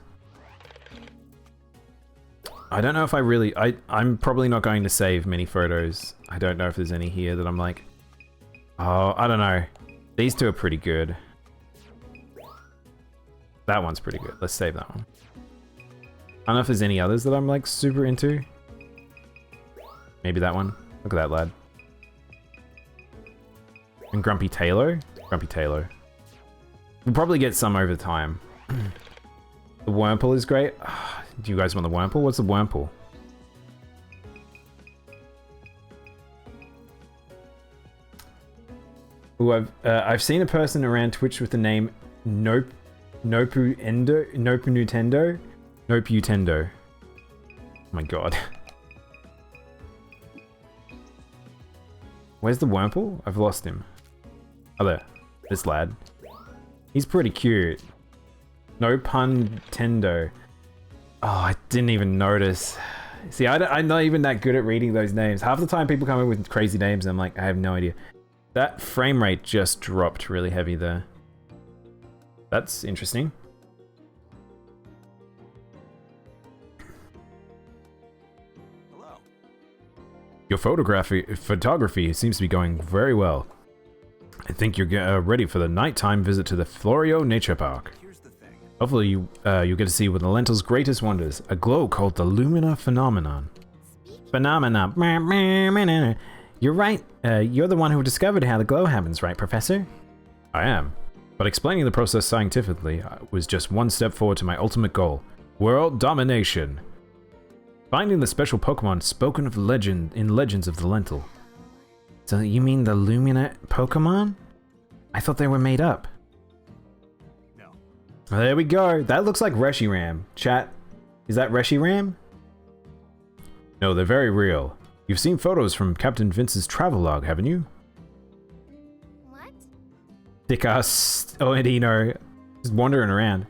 I don't know if I really... I'm probably not going to save many photos. I don't know if there's any here that I'm like... Oh, I don't know. These 2 are pretty good. That one's pretty good. Let's save that one. I don't know if there's any others that I'm like super into. Maybe that one. Look at that lad. And Grumpy Taylor? Grumpy Taylor. We'll probably get some over time. The Wurmple is great. Do you guys want the Wurmple? What's the Wurmple? Ooh, I've seen a person around Twitch with the name Noputendo. Oh my god. Where's the Wurmple? I've lost him. Oh, there. This lad. He's pretty cute. No pun tendo. Oh, I didn't even notice. See, I'm not even that good at reading those names. Half the time people come in with crazy names and I'm like, I have no idea. That frame rate just dropped really heavy there. That's interesting. Hello. Your photography seems to be going very well. I think you're ready for the nighttime visit to the Florio Nature Park. Here's the thing. Hopefully you'll get to see one of the Lentil's greatest wonders, a glow called the Lumina Phenomenon. You're right. You're the one who discovered how the glow happens, right, Professor? I am. But explaining the process scientifically was just one step forward to my ultimate goal, world domination. Finding the special Pokemon spoken of in Legends of the Lentil. So you mean the Lumina Pokemon? I thought they were made up. No. There we go. That looks like Reshiram. Chat, is that Reshiram? No, they're very real. You've seen photos from Captain Vince's travelogue, haven't you? What? Thick ass Oedino just wandering around.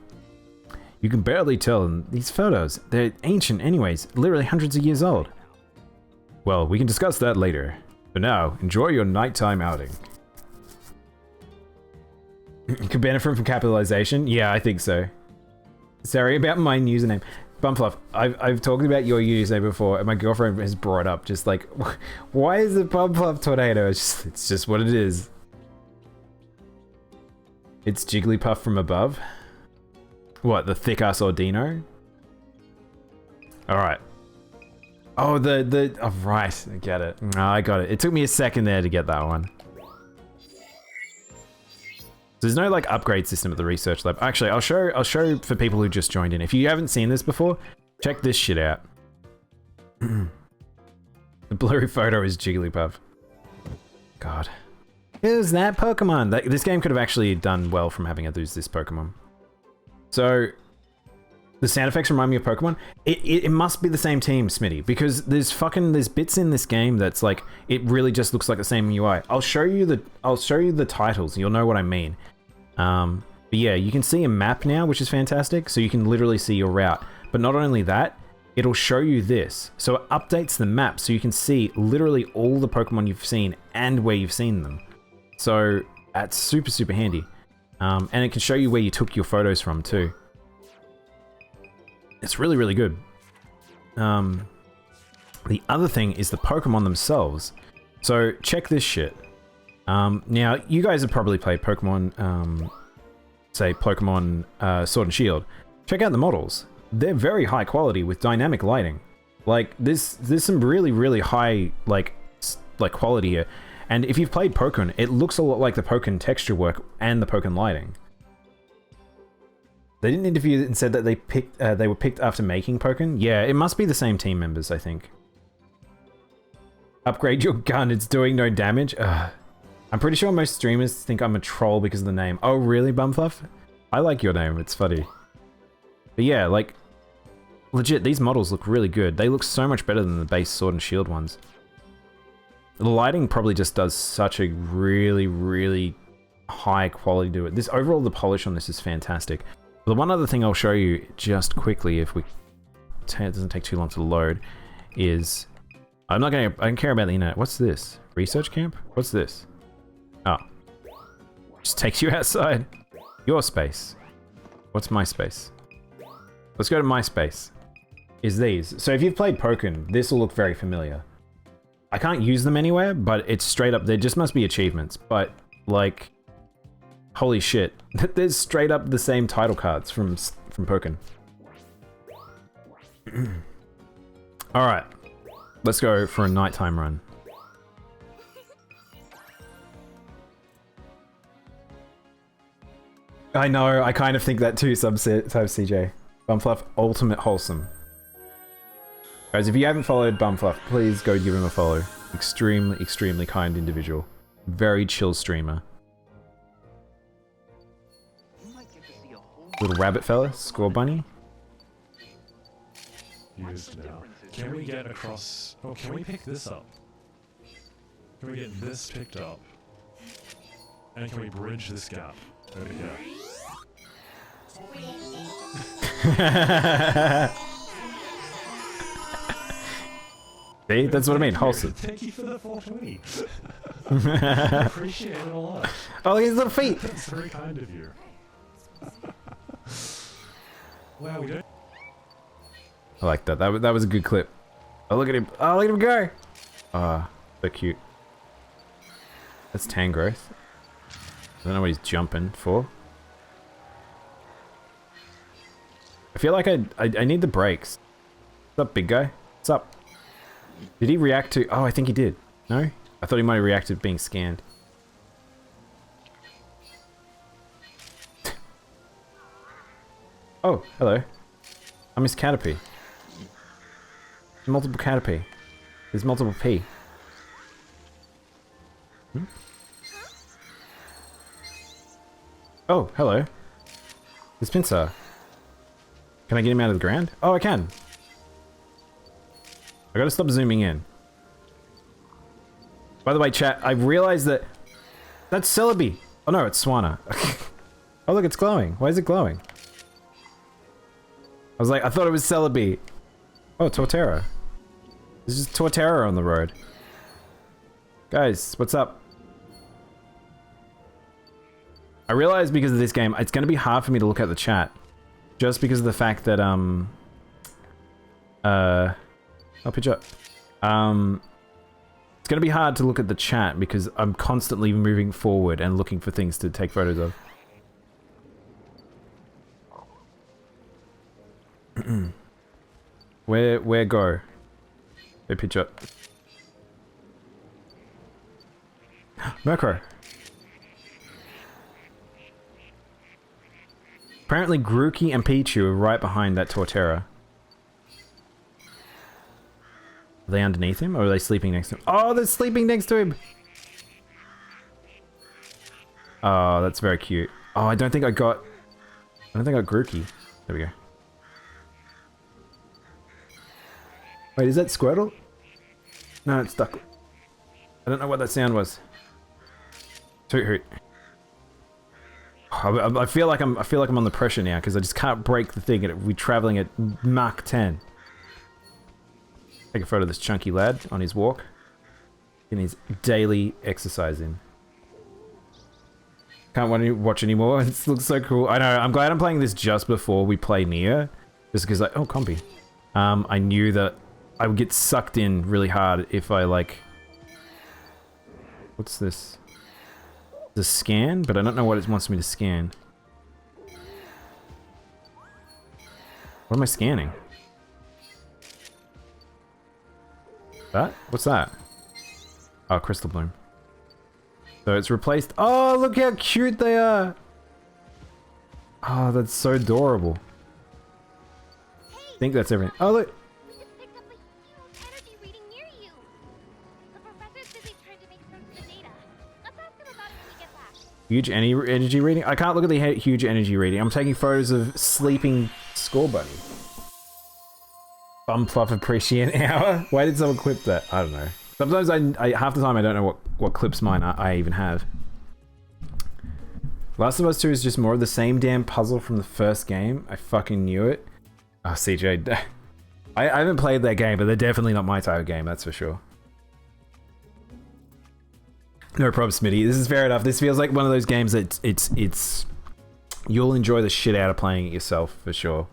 You can barely tell in these photos. They're ancient anyways, literally hundreds of years old. Well, we can discuss that later. For now, enjoy your nighttime outing. Could benefit from capitalization? Yeah, I think so. Sorry about my username. Bumfluff, I've talked about your username before, and my girlfriend has brought up just like, why is it Bumfluff Tornado? It's just what it is. It's Jigglypuff from above. What, the thick ass Ordino? Alright. Oh, oh, right, I get it. Oh, I got it. It took me a second there to get that one. There's no like upgrade system at the research lab. Actually, I'll show for people who just joined in. If you haven't seen this before, check this shit out. The blurry photo is Jigglypuff. God. Who's that Pokemon? This game could have actually done well from having it use this Pokemon. So, the sound effects remind me of Pokemon. It must be the same team, Smitty, because there's bits in this game that's like, it really just looks like the same UI. I'll show you the titles, and you'll know what I mean. But yeah, you can see a map now, which is fantastic, so you can literally see your route. But not only that, it'll show you this. So it updates the map, so you can see literally all the Pokemon you've seen and where you've seen them. So that's super, super handy. And it can show you where you took your photos from too. It's really, really good. The other thing is the Pokemon themselves. So check this shit. Now, you guys have probably played Pokemon, say Pokemon Sword and Shield. Check out the models. They're very high quality with dynamic lighting. Like, there's some really, really high, like quality here. And if you've played Pokemon, it looks a lot like the Pokemon texture work and the Pokemon lighting. They didn't interview and said that they were picked after making Pokemon. Yeah, it must be the same team members, I think. Upgrade your gun, it's doing no damage. Ugh. I'm pretty sure most streamers think I'm a troll because of the name. Oh, really, Bumfluff? I like your name, it's funny. But yeah, like, legit, these models look really good. They look so much better than the base Sword and Shield ones. The lighting probably just does such a really, really high quality to it. This overall, the polish on this is fantastic. The one other thing I'll show you just quickly, if it doesn't take too long to load, is I don't care about the internet. What's this? Research camp? What's this? Oh. Just takes you outside. Your space. What's my space? Let's go to my space. Is these. So if you've played Pokken, this will look very familiar. I can't use them anywhere, but it's straight up, there just must be achievements. But, like, holy shit. There's straight up the same title cards from Pokken. Alright. Let's go for a nighttime run. I know, I kind of think that too, Subset CJ. Bumfluff, ultimate wholesome. Guys, if you haven't followed Bumfluff, please go give him a follow. Extremely, extremely kind individual. Very chill streamer. Little rabbit fella, score bunny. Used now. Can we get across... Oh, can we pick this up? Can we get this picked up? And can we bridge this gap over here? See, that's what I mean, wholesome. Thank you for the 420. I appreciate it a lot. Oh, look at his little feet! That's very kind of you. Wow, we don't... I like that. That was a good clip. Oh, look at him. Oh, look at him go! Ah, so cute. That's Tangrowth. I don't know what he's jumping for. I feel like I need the brakes. What's up, big guy? What's up? Did he react to... Oh, I think he did. No? I thought he might have reacted being scanned. Oh, hello. I miss Caterpie. Multiple Caterpie. There's multiple P. Hmm? Oh, hello. There's Pinsir. Can I get him out of the ground? Oh, I can. I gotta stop zooming in. By the way, chat, I realized that... That's Celebi! Oh no, it's Swanna. Oh look, it's glowing. Why is it glowing? I was like, I thought it was Celebi. Oh, Torterra. There's just Torterra on the road. Guys, what's up? I realized because of this game, it's gonna be hard for me to look at the chat. Just because of the fact that, I'll pitch up. It's gonna be hard to look at the chat because I'm constantly moving forward and looking for things to take photos of. Where go? Hey, pitch up. Murkrow. Apparently Grookey and Pichu are right behind that Torterra. Are they underneath him or are they sleeping next to him? Oh, they're sleeping next to him! Oh, that's very cute. Oh, I don't think I got Grookey. There we go. Wait, is that Squirtle? No, it's Duckle. I don't know what that sound was. Toot hoot. I feel like I'm under pressure now because I just can't break the thing and we're traveling at Mach 10. Take a photo of this chunky lad on his walk in his daily exercising. Can't want to watch anymore. It looks so cool. I know. I'm glad I'm playing this just before we play Nier, just because oh, Compy. I knew that I would get sucked in really hard if I like. What's this? The scan, but I don't know what it wants me to scan. What am I scanning? That? What's that? Oh, Crystal Bloom. So it's replaced. Oh, look how cute they are! Oh, that's so adorable. I think that's everything. Oh, look! We just picked up a huge energy reading near you. The professor's busy trying to make sense of the data. Let's ask him about it when we get back. Huge energy reading? I can't look at the huge energy reading. I'm taking photos of sleeping Score Bunny. Bum fluff appreciate hour? Why did someone clip that? I don't know. Sometimes I half the time I don't know what clips mine I even have. Last of Us 2 is just more of the same damn puzzle from the first game. I fucking knew it. Oh, CJ. I haven't played that game, but they're definitely not my type of game, that's for sure. No problem, Smitty. This is fair enough. This feels like one of those games that it's you'll enjoy the shit out of playing it yourself, for sure.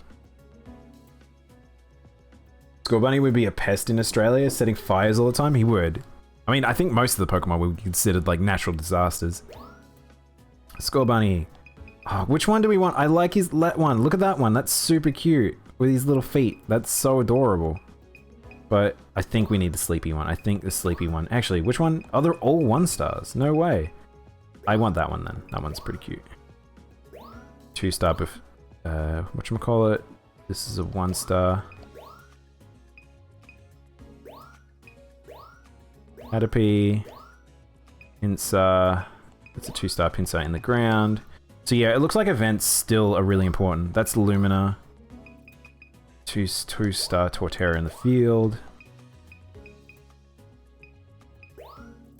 Score Bunny would be a pest in Australia, setting fires all the time. He would. I mean, I think most of the Pokemon would be considered like natural disasters. Score Bunny. Oh, which one do we want? I like his one. Look at that one. That's super cute with his little feet. That's so adorable. But I think we need the sleepy one. I think the sleepy one. Actually, which one? Oh, they're all 1 stars. No way. I want that one then. That one's pretty cute. 2-star with whatchamacallit. This is a 1-star. Caterpie. Pinsir. It's a 2-star Pinsir in the ground. So yeah, it looks like events still are really important. That's Lumina. 2-star Torterra in the field.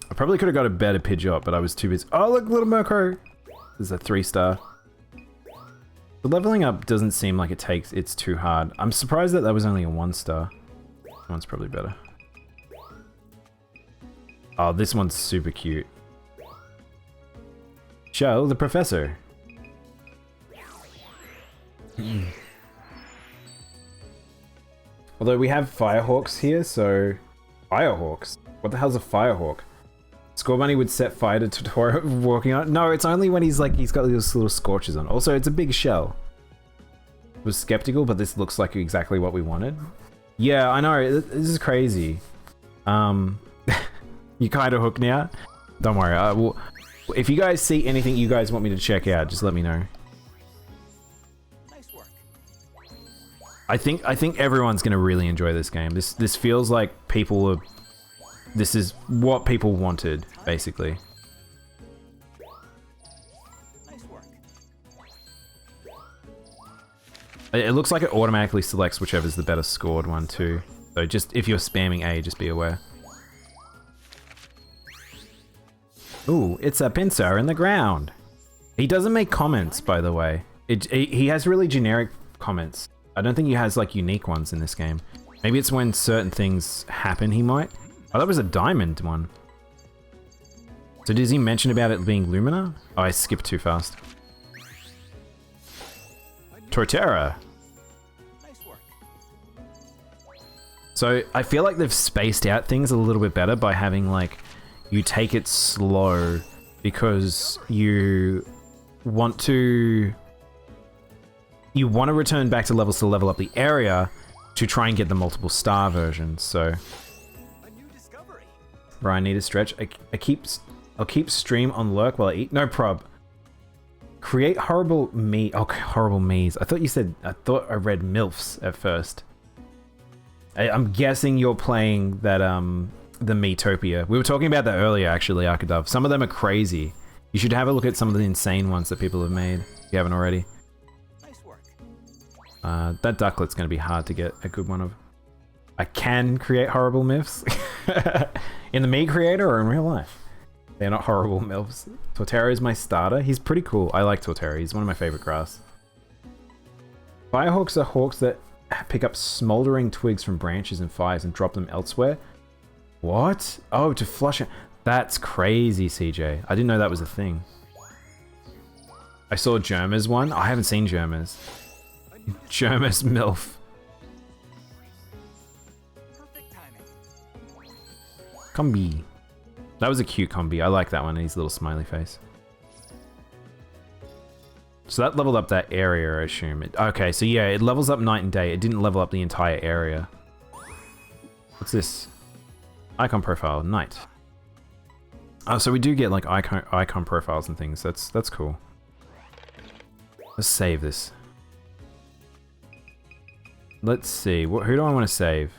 I probably could have got a better Pidgeot, but I was too busy. Oh, look, little Murkrow! This is a 3-star. The leveling up doesn't seem like it's too hard. I'm surprised that was only a 1-star. That one's probably better. Oh, this one's super cute. Shell, the professor. Although we have Firehawks here, so... Firehawks? What the hell's a Firehawk? Score Bunny would set fire to Totoro walking on. No, it's only when he's got these little scorches on. Also, it's a big shell. I was skeptical, but this looks like exactly what we wanted. Yeah, I know. This is crazy. You kind of hooked now? Don't worry. If you guys see anything you guys want me to check out, just let me know. Nice work. I think everyone's gonna really enjoy this game. This feels like people are. This is what people wanted, basically. Nice work. It looks like it automatically selects whichever's the better scored one too. So just if you're spamming A, just be aware. Ooh, it's a Pinsir in the ground. He doesn't make comments, by the way. He has really generic comments. I don't think he has like unique ones in this game. Maybe it's when certain things happen he might. Oh, that was a diamond one. So does he mention about it being Lumina? Oh, I skipped too fast. Torterra. Nice work. So I feel like they've spaced out things a little bit better by having like, you take it slow because you want to return back to levels to level up the area to try and get the multiple star versions. So A new discovery. Brian, need a stretch. I'll keep stream on lurk while I eat. No prob. Create horrible me. Okay, horrible me's. I thought I read MILFs at first. I'm guessing you're playing that the Miitopia. We were talking about that earlier, actually, Arkadov. Some of them are crazy. You should have a look at some of the insane ones that people have made, if you haven't already. Nice work. That ducklet's going to be hard to get a good one of. I can create horrible myths. In the Mii creator or in real life? They're not horrible MILFs. Torterra is my starter. He's pretty cool. I like Torterra. He's one of my favorite grass. Firehawks are hawks that pick up smoldering twigs from branches and fires and drop them elsewhere. What? Oh, to flush it. That's crazy, CJ. I didn't know that was a thing. I saw Germa's one. I haven't seen Germa's. Germa's MILF. Perfect timing. Combi. That was a cute combi. I like that one. His little smiley face. So that leveled up that area, I assume. Okay, so yeah, it levels up night and day. It didn't level up the entire area. What's this? Icon profile, night. Oh, so we do get like icon profiles and things. That's cool. Let's save this. Let's see. Who do I want to save?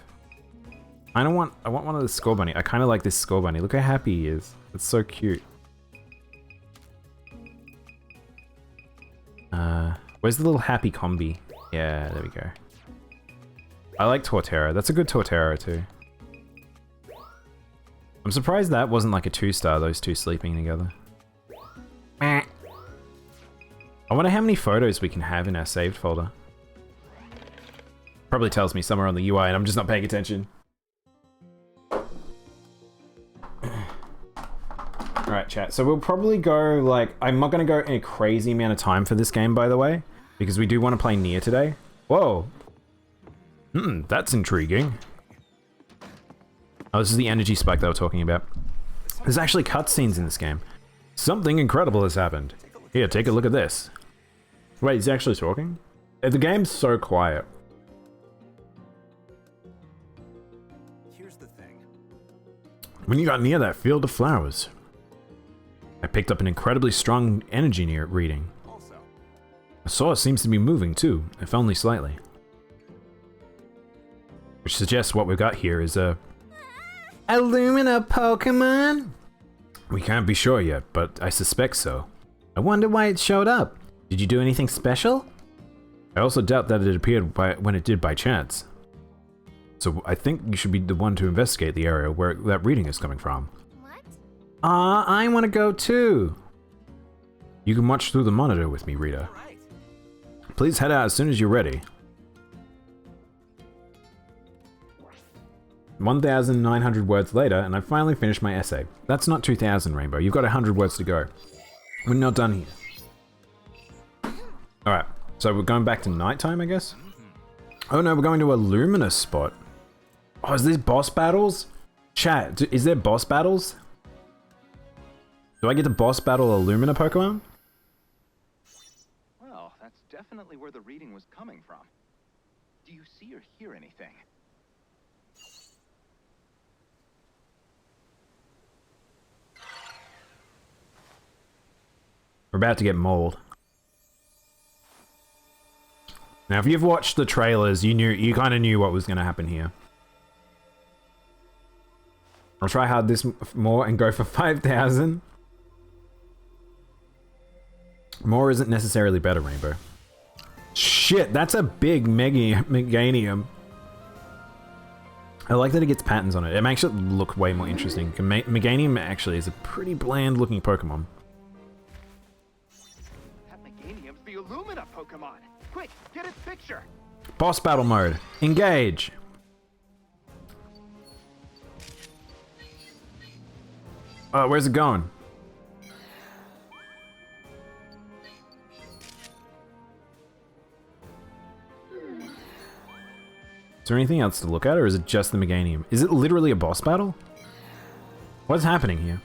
I want one of the Score Bunny. I kind of like this Score Bunny. Look how happy he is. It's so cute. Where's the little happy combi? Yeah, there we go. I like Torterra. That's a good Torterra too. I'm surprised that wasn't like a 2-star, those two sleeping together. I wonder how many photos we can have in our saved folder. Probably tells me somewhere on the UI and I'm just not paying attention. Alright, chat. So we'll probably go, like... I'm not going to go in a crazy amount of time for this game, by the way. Because we do want to play Nier today. Whoa. That's intriguing. Oh, this is the energy spike they were talking about. There's actually cutscenes in this game. Something incredible has happened. Here, take a look at this. Wait, is he actually talking? The game's so quiet. Here's the thing. When you got near that field of flowers, I picked up an incredibly strong energy near reading. Also, The source seems to be moving too, if only slightly. Which suggests what we've got here is a... Illumina Pokemon? We can't be sure yet, but I suspect so. I wonder why it showed up. Did you do anything special? I also doubt that it appeared when it did by chance. So I think you should be the one to investigate the area where that reading is coming from. What? I want to go too. You can watch through the monitor with me, Rita. all right. Please head out as soon as you're ready. 1,900 words later, and I finally finished my essay. That's not 2,000, Rainbow. You've got 100 words to go. We're not done here. Alright, so we're going back to nighttime, I guess? Oh no, we're going to a Lumina spot. Oh, is this boss battles? Chat, is there boss battles? Do I get to boss battle a Lumina Pokemon? Well, that's definitely where the reading was coming from. Do you see or hear anything? We're about to get mauled. Now, if you've watched the trailers, you kind of knew what was going to happen here. I'll try hard this more and go for 5,000. More isn't necessarily better, Rainbow. Shit, that's a big Meganium. I like that it gets patterns on it. It makes it look way more interesting. Meganium actually is a pretty bland looking Pokemon. That Meganium's the Illumina Pokemon! Quick, get its picture! Boss battle mode. Engage. Oh, where's it going? Is there anything else to look at, or is it just the Meganium? Is it literally a boss battle? What's happening here?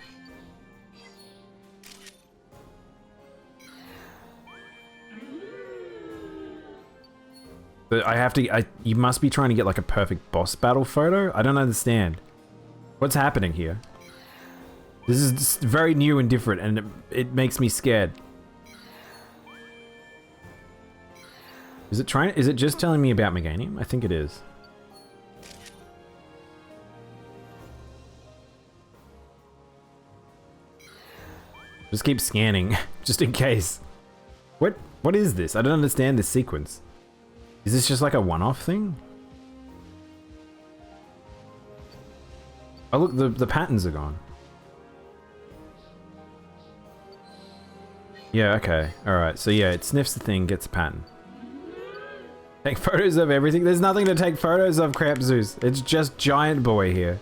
But I have to... you must be trying to get like a perfect boss battle photo? I don't understand. What's happening here? This is just very new and different, and it makes me scared. Is it just telling me about Meganium? I think it is. Just keep scanning, just in case. What is this? I don't understand this sequence. Is this just like a one-off thing? Oh look, the patterns are gone. Yeah, okay. Alright, so yeah, it sniffs the thing, gets a pattern. Take photos of everything? There's nothing to take photos of, Crap Zeus. It's just Giant Boy here.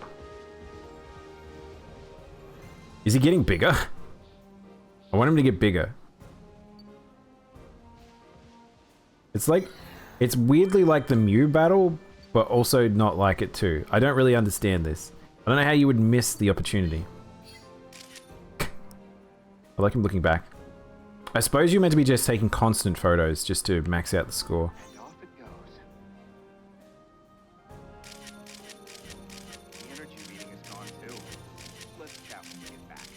Is he getting bigger? I want him to get bigger. It's like... It's weirdly like the Mew battle, but also not like it too. I don't really understand this. I don't know how you would miss the opportunity. I like him looking back. I suppose you're meant to be just taking constant photos just to max out the score. And off it goes. The energy reading is gone too. Let's chat when we get back.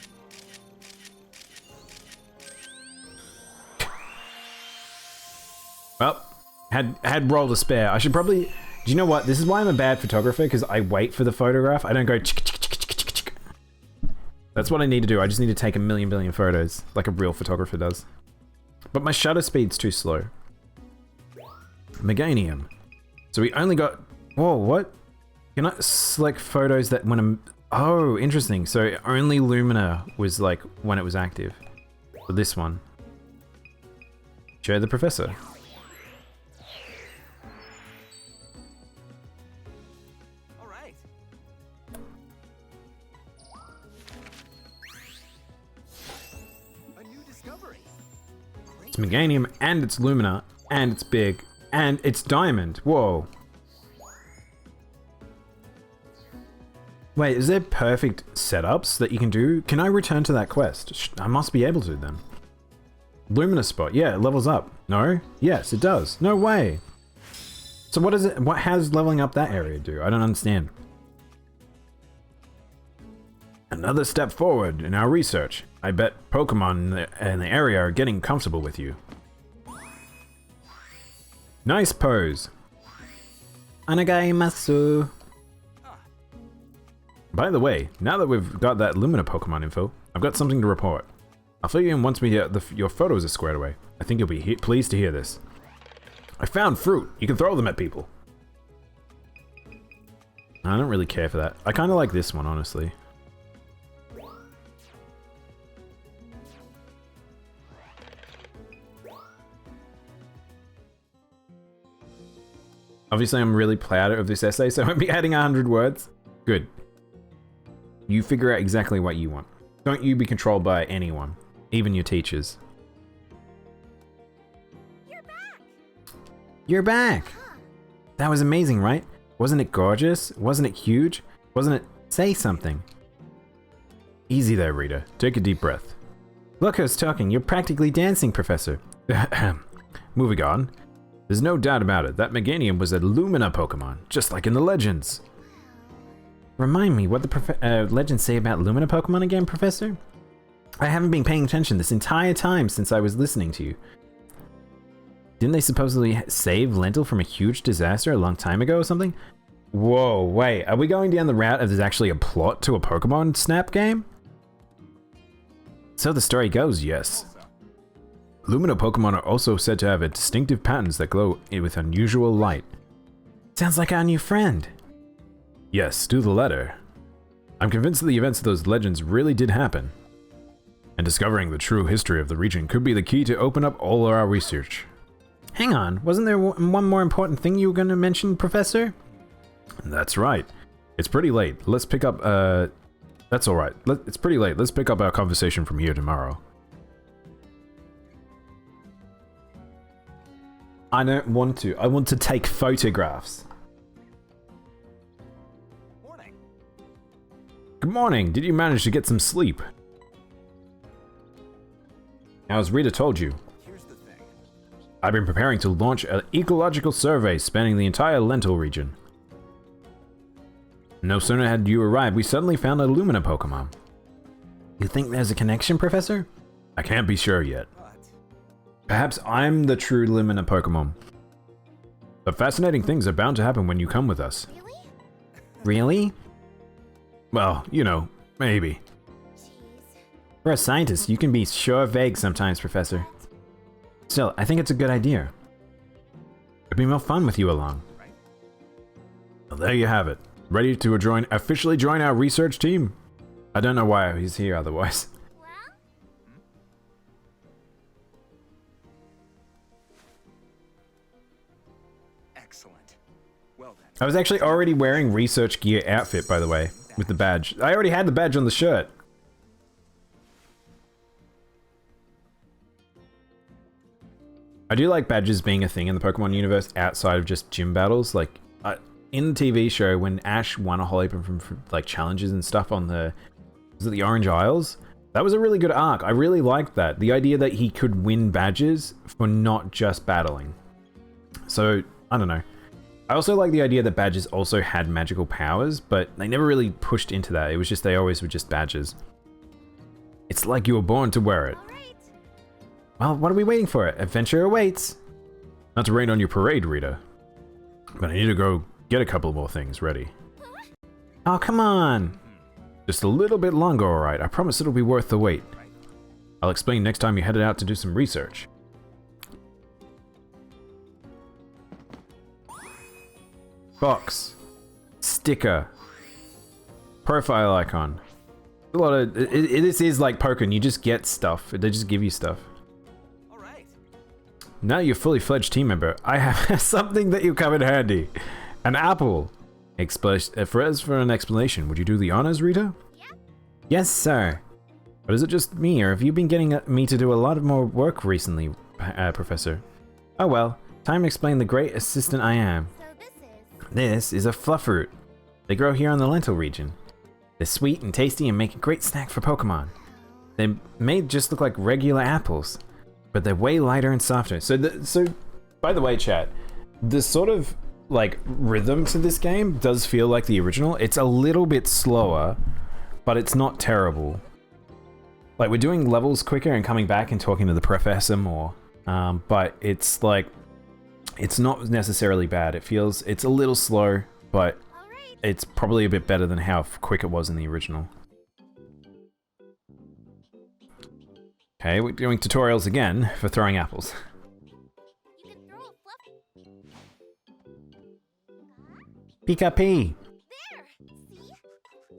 Well, had roll to spare. I should probably... Do you know what? This is why I'm a bad photographer, because I wait for the photograph. I don't go... That's what I need to do. I just need to take a million billion photos, like a real photographer does. But my shutter speed's too slow. Meganium. So we only got... Whoa, what? Can I select photos that when I'm... Oh, interesting. So only Lumina was like when it was active. For this one. Show the professor. All right. A new discovery. It's Meganium and it's Lumina and it's big and it's Diamond. Whoa. Wait, is there perfect setups that you can do? Can I return to that quest? I must be able to then. Lumina spot. Yeah, it levels up. No? Yes, it does. No way. So what is it? How does leveling up that area do? I don't understand. Another step forward in our research. I bet Pokemon in the area are getting comfortable with you. Nice pose. Anagaimasu. By the way, now that we've got that Lumina Pokemon info, I've got something to report. I'll fill you in once your photos are squared away. I think you'll be pleased to hear this. I found fruit. You can throw them at people. I don't really care for that. I kind of like this one, honestly. Obviously, I'm really proud of this essay, so I won't be adding 100 words. Good. You figure out exactly what you want. Don't you be controlled by anyone, even your teachers. You're back! You're back! That was amazing, right? Wasn't it gorgeous? Wasn't it huge? Wasn't it... Say something. Easy there, Rita. Take a deep breath. Look who's talking. You're practically dancing, Professor. Moving on. There's no doubt about it. That Meganium was a Lumina Pokemon, just like in the legends. Remind me what the legends say about Lumina Pokemon again, Professor? I haven't been paying attention this entire time since I was listening to you. Didn't they supposedly save Lentil from a huge disaster a long time ago or something? Whoa, wait, are we going down the route of there's actually a plot to a Pokemon Snap game? So the story goes, yes. Lumina Pokemon are also said to have distinctive patterns that glow with unusual light. Sounds like our new friend. Yes, to the letter. I'm convinced that the events of those legends really did happen. And discovering the true history of the region could be the key to open up all our research. Hang on, wasn't there one more important thing you were going to mention, Professor? That's right. It's pretty late. Let's pick up, that's alright. It's pretty late. Let's pick up our conversation from here tomorrow. I don't want to. I want to take photographs. Morning. Good morning. Did you manage to get some sleep? Now, as Rita told you, Here's the thing. I've been preparing to launch an ecological survey spanning the entire Lentil region. No sooner had you arrived, we suddenly found a Lumina Pokemon. You think there's a connection, Professor? I can't be sure yet. But Perhaps I'm the true Lumina Pokemon. But fascinating things are bound to happen when you come with us. Really? Really? Well, you know, maybe. Jeez. For a scientist, you can be sure vague sometimes, Professor. Still, I think it's a good idea. It'd be more fun with you along. Right. Well, there you have it. Ready to officially join our research team? I don't know why he's here otherwise. Well, excellent. Well then. I was actually already wearing research gear outfit, by the way, with the badge. I already had the badge on the shirt. I do like badges being a thing in the Pokemon universe outside of just gym battles. Like, in the TV show, when Ash won a whole heap from like challenges and stuff on the... Was it the Orange Isles? That was a really good arc. I really liked that. The idea that he could win badges for not just battling. So, I don't know. I also like the idea that badges also had magical powers, but they never really pushed into that. It was just, they always were just badges. It's like you were born to wear it. all right. Well, what are we waiting for? Adventure awaits. Not to rain on your parade, Rita, but I need to go get a couple more things ready. Oh, come on. Just a little bit longer, alright. I promise it'll be worth the wait. I'll explain next time you headed out to do some research. box, sticker, profile icon. A lot of this is like Pokemon. You just get stuff. They just give you stuff. All right. Now you're a fully fledged team member. I have something that you'll come in handy. An apple. For an explanation, would you do the honors, Rita? Yeah? Yes, sir. But is it just me, or have you been getting me to do a lot more work recently, Professor? Oh well, time to explain the great assistant I am. So this is... This is a fluff fruit. They grow here in the lentil region. They're sweet and tasty and make a great snack for Pokemon. They may just look like regular apples, but they're way lighter and softer. So, by the way, chat, the sort of like rhythm to this game does feel like the original. It's a little bit slower, but it's not terrible. Like, we're doing levels quicker and coming back and talking to the professor more, but it's like, it's not necessarily bad. It's a little slow, but Alright. it's probably a bit better than how quick it was in the original. Okay, we're doing tutorials again for throwing apples. You can throw a fluff... Pika-Pee! There! See?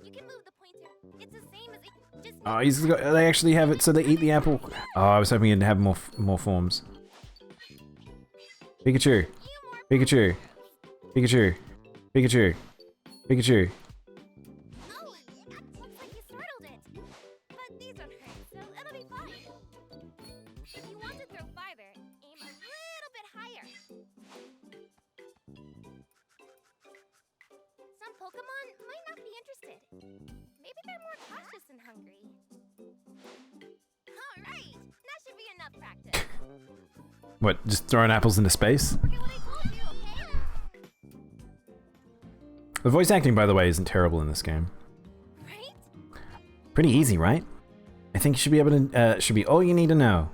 You can move the pointer. It's the same as it... Just... Oh, they actually have it so they eat the apple. Oh, I was hoping you'd have more forms. Pikachu! Pikachu! Pikachu! Pikachu! Pikachu! Oh! Looks like you startled it. But these don't hurt, so it'll be fine. If you want to throw farther, aim a little bit higher. Some Pokemon might not be interested. Maybe they're more cautious and hungry. Alright! That should be enough practice. What, just throwing apples into space? Look at what I told you, okay? The voice acting, by the way, isn't terrible in this game. Right? Pretty easy, right? I think you should be able to, should be all you need to know.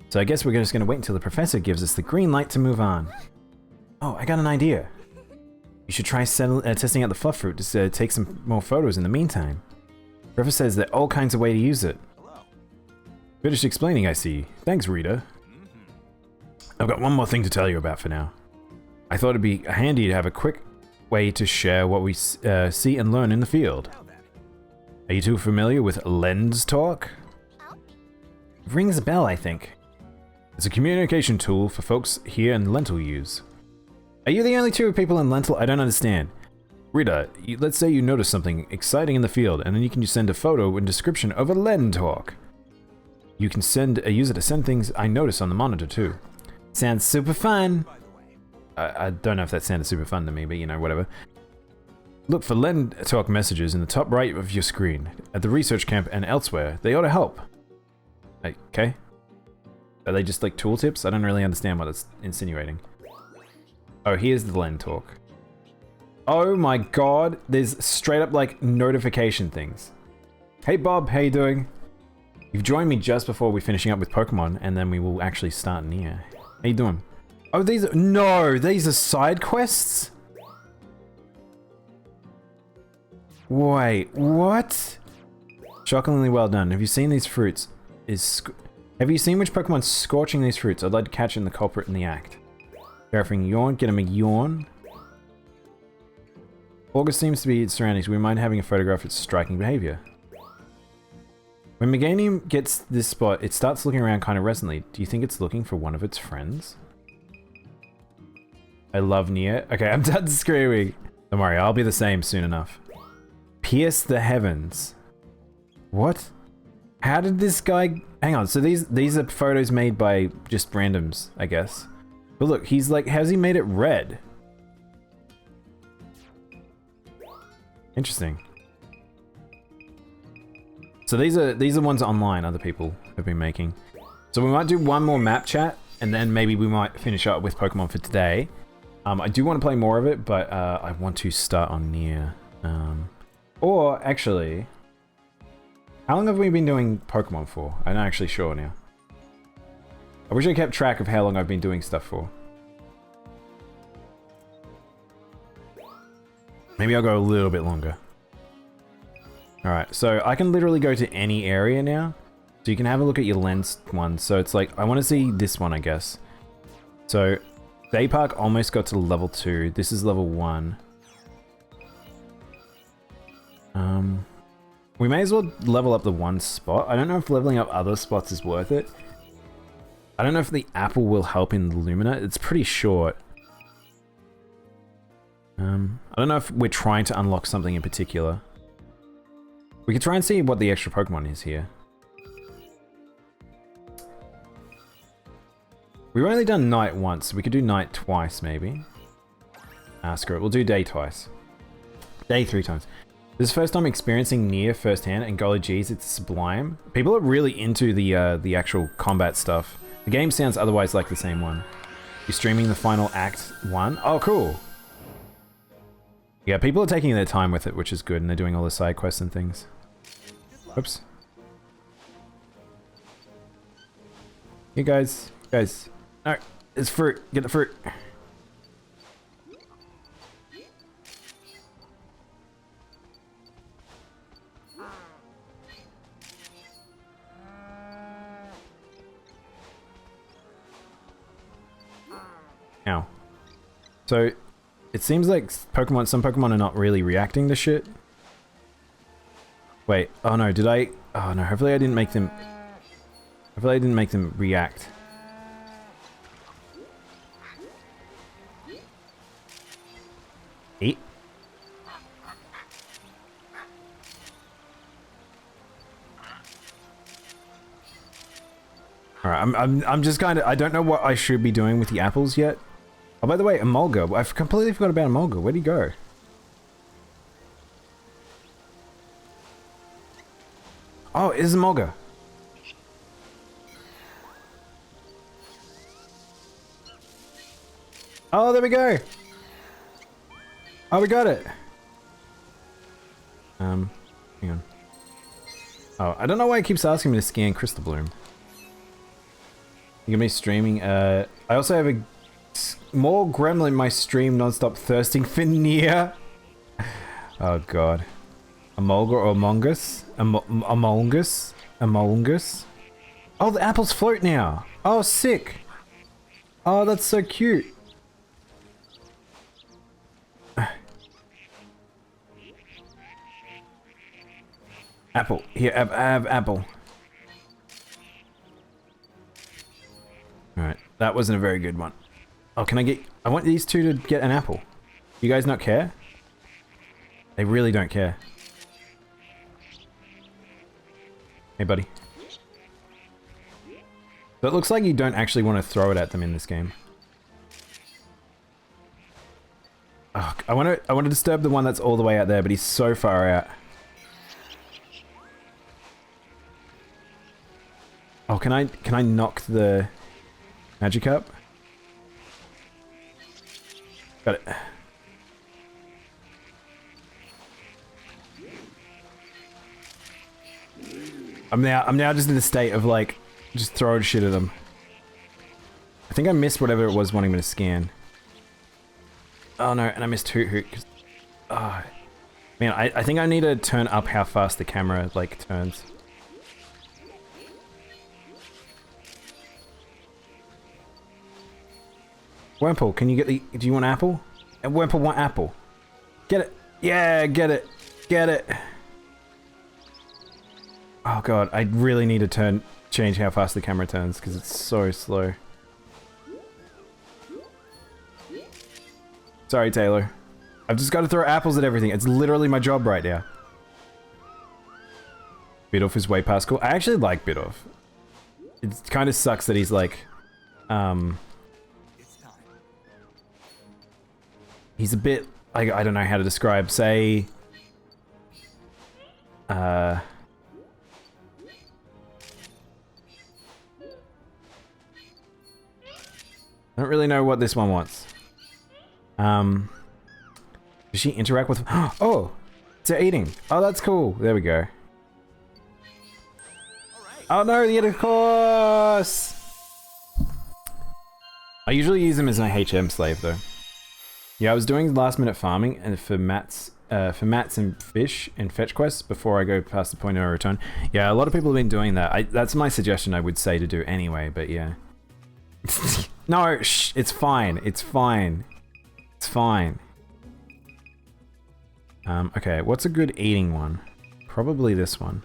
So I guess we're just gonna wait until the professor gives us the green light to move on. Oh, I got an idea. You should try testing out the fluff fruit to take some more photos in the meantime. Professor says there are all kinds of ways to use it. Hello. Finished explaining, I see. Thanks, Rita. I've got one more thing to tell you about for now. I thought it'd be handy to have a quick way to share what we see and learn in the field. Now then. Are you too familiar with Lens Talk? Oh? It rings a bell, I think. It's a communication tool for folks here in Lentil use. Are you the only two people in Lentil? I don't understand. Rita, let's say you notice something exciting in the field, and then you can just send a photo and description over Lens Talk. You can use it to send things I notice on the monitor too. Sounds super fun. By the way. I don't know if that sounded super fun to me, but you know, whatever. Look for Lens Talk messages in the top right of your screen, at the research camp and elsewhere. They ought to help. Okay. Are they just like tooltips? I don't really understand what it's insinuating. Oh, here's the Lens Talk. Oh my god, there's straight up like notification things. Hey Bob, how you doing? You've joined me just before we're finishing up with Pokemon, and then we will actually start Nier. How you doing? Oh, these are side quests? Wait, what? Shockingly well done. Have you seen these fruits? Have you seen which Pokemon's scorching these fruits? I'd like to catch in the culprit in the act. Verifying yawn, get him a yawn. August seems to be its surroundings. We mind having a photograph of its striking behavior. When Meganium gets this spot, it starts looking around kind of resently. Do you think it's looking for one of its friends? I love Nier. Okay, I'm done screaming. Don't worry, I'll be the same soon enough. Pierce the heavens. What? How did this guy... Hang on, so these are photos made by just randoms, I guess. But look, he's like, how's he made it red? Interesting. So these are ones online other people have been making. So we might do one more map chat, and then maybe we might finish up with Pokemon for today. I do want to play more of it, but I want to start on Nier. Or actually, how long have we been doing Pokemon for? I'm not actually sure now. I wish I kept track of how long I've been doing stuff for. Maybe I'll go a little bit longer. Alright, so I can literally go to any area now. So you can have a look at your lens one. So it's like, I want to see this one, I guess. So, Day Park almost got to level 2. This is level 1. We may as well level up the one spot. I don't know if leveling up other spots is worth it. I don't know if the apple will help in the Lumina. It's pretty short. I don't know if we're trying to unlock something in particular. We could try and see what the extra Pokemon is here. We've only done night once, so we could do night twice maybe. Screw it, we'll do day twice. Day 3 times. This is the first time experiencing Nier firsthand, and golly geez, it's sublime. People are really into the actual combat stuff. The game sounds otherwise like the same one. You're streaming the final act 1? Oh, cool. Yeah, people are taking their time with it, which is good, and they're doing all the side quests and things. Oops. You guys. No, it's fruit. Get the fruit. Ow. So, it seems like some Pokemon are not really reacting to shit. Wait, oh no, did I? Oh no, hopefully I didn't make them... Hopefully I didn't make them react. Eat. Alright, I'm just kind of... I don't know what I should be doing with the apples yet. Oh, by the way, Emolga. I completely forgot about Emolga. Where'd he go? Oh, it is Emolga. Oh, there we go. Oh, we got it. Hang on. Oh, I don't know why it keeps asking me to scan Crystal Bloom. You're gonna be streaming. I also have a more gremlin in my stream non-stop thirsting for Nier. Oh god. Emolga or Among Us? Among Us? Oh, the apples float now. Oh, sick. Oh, that's so cute. Apple. Here, have apple. Alright, that wasn't a very good one. Oh, can I get... I want these two to get an apple. You guys not care? They really don't care. Hey, buddy. So it looks like you don't actually want to throw it at them in this game. Oh, I want to disturb the one that's all the way out there, but he's so far out. Oh, can I knock the Magikarp? Got it. I'm now just in the state of like just throwing shit at them. I think I missed whatever it was wanting me to scan. Oh no, and I missed Hoot Hoot. Oh, man, I think I need to turn up how fast the camera like turns. Wurmple, can you get the... Do you want apple? And Wurmple want apple. Get it. Yeah, get it. Get it. Oh god, I really need to change how fast the camera turns because it's so slow. Sorry, Taylor. I've just got to throw apples at everything. It's literally my job right now. Bidoff is way past cool. I actually like Bidoff. It kind of sucks that he's like... He's a bit... I don't know how to describe. Say... I don't really know what this one wants. Does she interact with... Oh! They're eating. Oh, that's cool. There we go. Oh no, the other course! I usually use them as my HM slave though. Yeah, I was doing last minute farming and for mats and fish and fetch quests before I go past the point of no return. Yeah, a lot of people have been doing that. That's my suggestion I would say to do anyway, but yeah. No, shh, it's fine. It's fine. It's fine. Okay, what's a good eating one? Probably this one.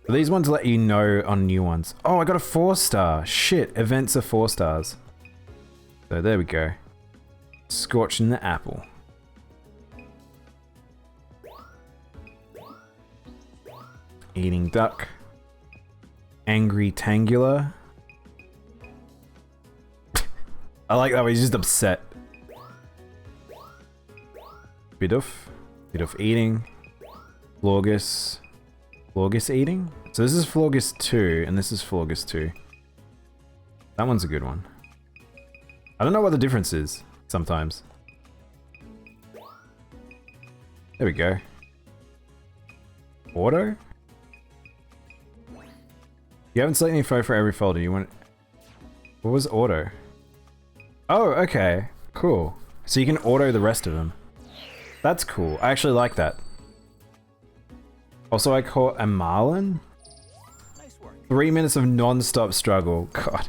But these ones let you know on new ones. Oh, I got a 4-star. Shit, events are 4 stars. So there we go. Scorching the apple. Eating duck. Angry Tangular. I like that one, he's just upset. Bit of eating. Florgus. Florgus eating? So this is Florgus 2, and this is Florgus 2. That one's a good one. I don't know what the difference is, sometimes. There we go. Auto? You haven't selected any photo for every folder, you want... What was auto? Oh, okay. Cool. So you can auto the rest of them. That's cool. I actually like that. Also, I caught a marlin. 3 minutes of non-stop struggle. God.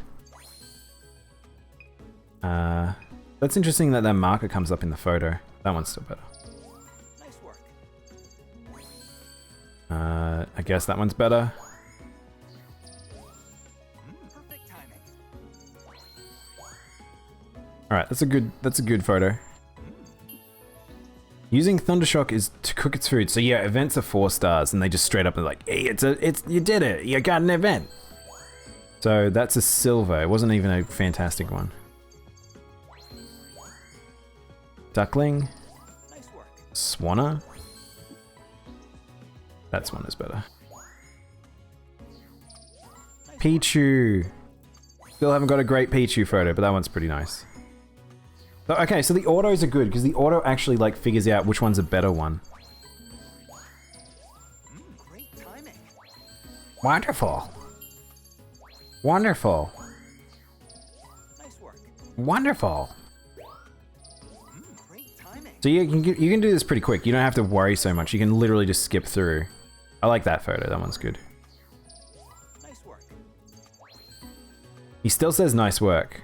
That's interesting that that marker comes up in the photo. That one's still better. I guess that one's better. Alright, that's a good photo. Using Thundershock is to cook its food. So yeah, events are 4 stars and they just straight up are like, hey, you did it, you got an event. So that's a silver. It wasn't even a fantastic one. Duckling. Swanner. That Swanner's better. Pichu. Still haven't got a great Pichu photo, but that one's pretty nice. So, okay, so the autos are good because the auto actually like figures out which one's a better one. Great timing. Wonderful. Wonderful. Nice work. Wonderful. Great timing. So you can do this pretty quick. You don't have to worry so much. You can literally just skip through. I like that photo. That one's good. Nice work. He still says nice work.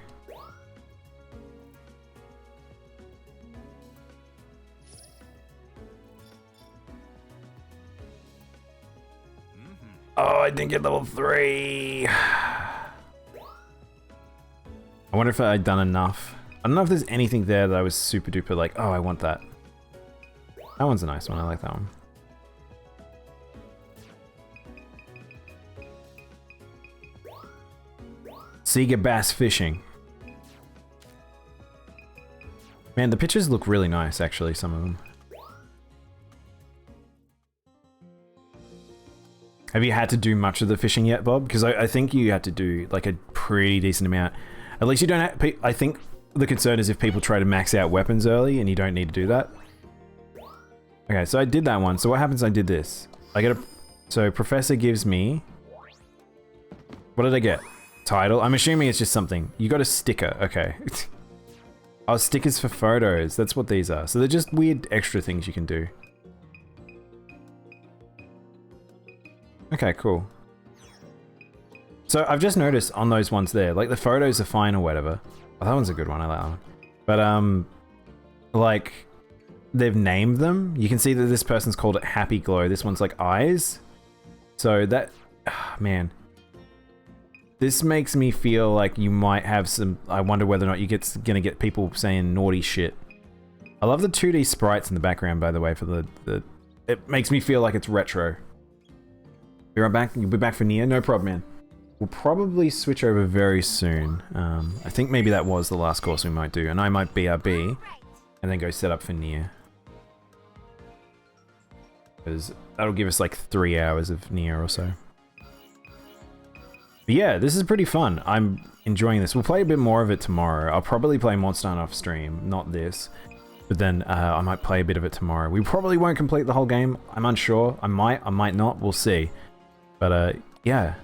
Oh, I didn't get level 3. I wonder if I'd done enough. I don't know if there's anything there that I was super duper like, oh, I want that. That one's a nice one. I like that one. Sega bass fishing. Man, the pictures look really nice, actually, some of them. Have you had to do much of the fishing yet, Bob? Because I think you had to do like a pretty decent amount. At least you don't have... I think the concern is if people try to max out weapons early and you don't need to do that. Okay, so I did that one. So what happens if I did this? I get a... So Professor gives me... What did I get? Title? I'm assuming it's just something. You got a sticker. Okay. Oh, stickers for photos. That's what these are. So they're just weird extra things you can do. Okay, cool. So I've just noticed on those ones there, like the photos are fine or whatever. Oh, that one's a good one. I like that one. But like they've named them. You can see that this person's called it Happy Glow. This one's like eyes. So that, man, this makes me feel like you might have some. I wonder whether or not gonna get people saying naughty shit. I love the 2D sprites in the background, by the way. For the it makes me feel like it's retro. Be right back. You'll be back for Nier? No problem, man. We'll probably switch over very soon. I think maybe that was the last course we might do, and I might BRB, and then go set up for Nier. Because that'll give us like 3 hours of Nier or so. But yeah, this is pretty fun. I'm enjoying this. We'll play a bit more of it tomorrow. I'll probably play Monster Hunter off stream, not this. But then I might play a bit of it tomorrow. We probably won't complete the whole game. I'm unsure. I might not. We'll see. But yeah,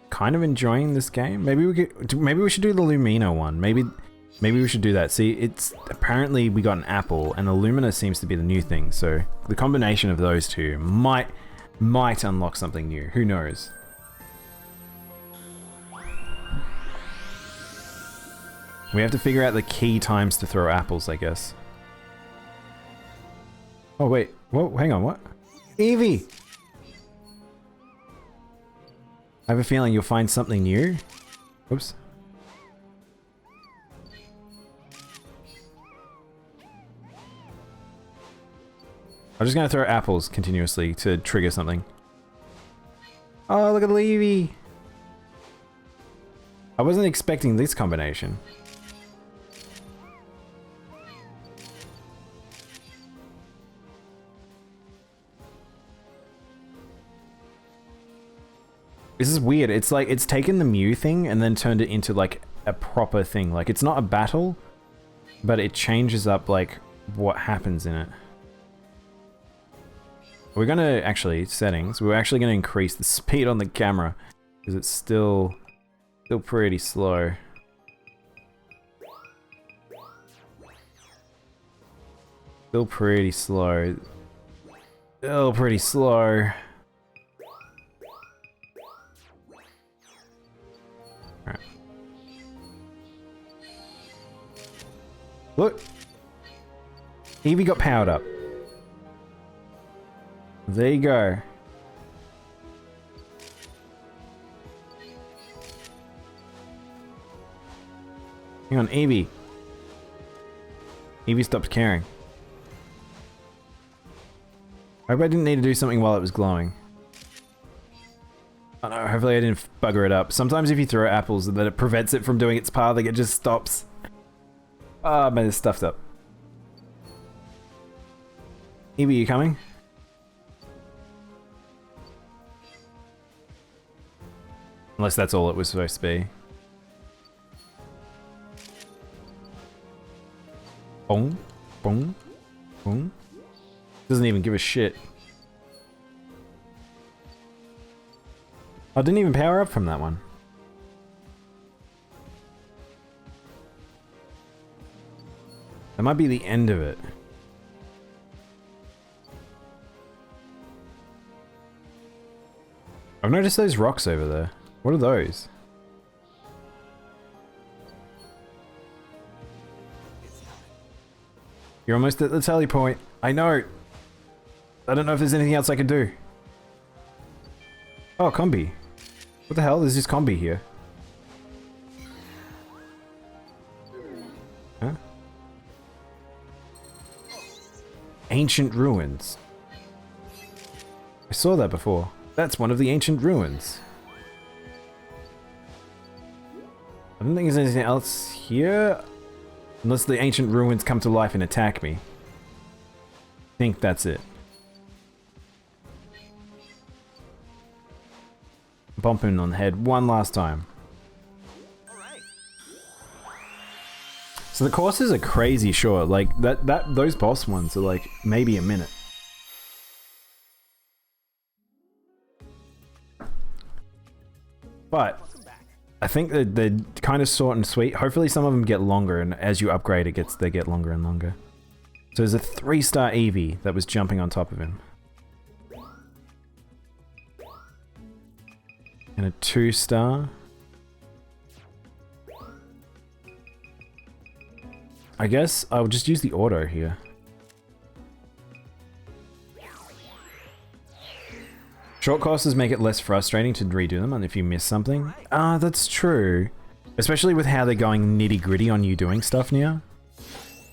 kind of enjoying this game. Maybe we should do the Lumina one. Maybe we should do that. See, it's apparently we got an apple, and the Lumina seems to be the new thing. So the combination of those two might unlock something new. Who knows? We have to figure out the key times to throw apples, I guess. Oh wait, whoa, hang on, what? Eevee! I have a feeling you'll find something new. Oops. I'm just gonna throw apples continuously to trigger something. Oh, look at the Eevee! I wasn't expecting this combination. This is weird. It's like it's taken the Mew thing and then turned it into like a proper thing. Like it's not a battle, but it changes up like what happens in it. We're gonna actually settings. We're actually gonna increase the speed on the camera because it's still pretty slow. Still pretty slow. Still pretty slow. Alright. Look! Eevee got powered up. There you go. Hang on, Eevee. Eevee stopped caring. I hope I didn't need to do something while it was glowing. Oh no, hopefully I didn't bugger it up. Sometimes if you throw apples and then it prevents it from doing its pathing, it just stops. Ah, oh, man, it's stuffed up. Eevee, you coming? Unless that's all it was supposed to be. Boom, boom, boom. Doesn't even give a shit. I didn't even power up from that one. That might be the end of it. I've noticed those rocks over there. What are those? You're almost at the tally point. I know. I don't know if there's anything else I can do. Oh, combi. What the hell? There's this combi here. Huh? Ancient ruins. I saw that before. That's one of the ancient ruins. I don't think there's anything else here. Unless the ancient ruins come to life and attack me. I think that's it. Bump him on the head one last time. So the courses are crazy short. Like those boss ones are like maybe a minute. But I think that they're kind of short and sweet. Hopefully some of them get longer, and as you upgrade they get longer and longer. So there's a 3-star Eevee that was jumping on top of him. And a 2-star. I guess I'll just use the auto here. Short courses make it less frustrating to redo them, and if you miss something. Ah, that's true. Especially with how they're going nitty-gritty on you doing stuff now.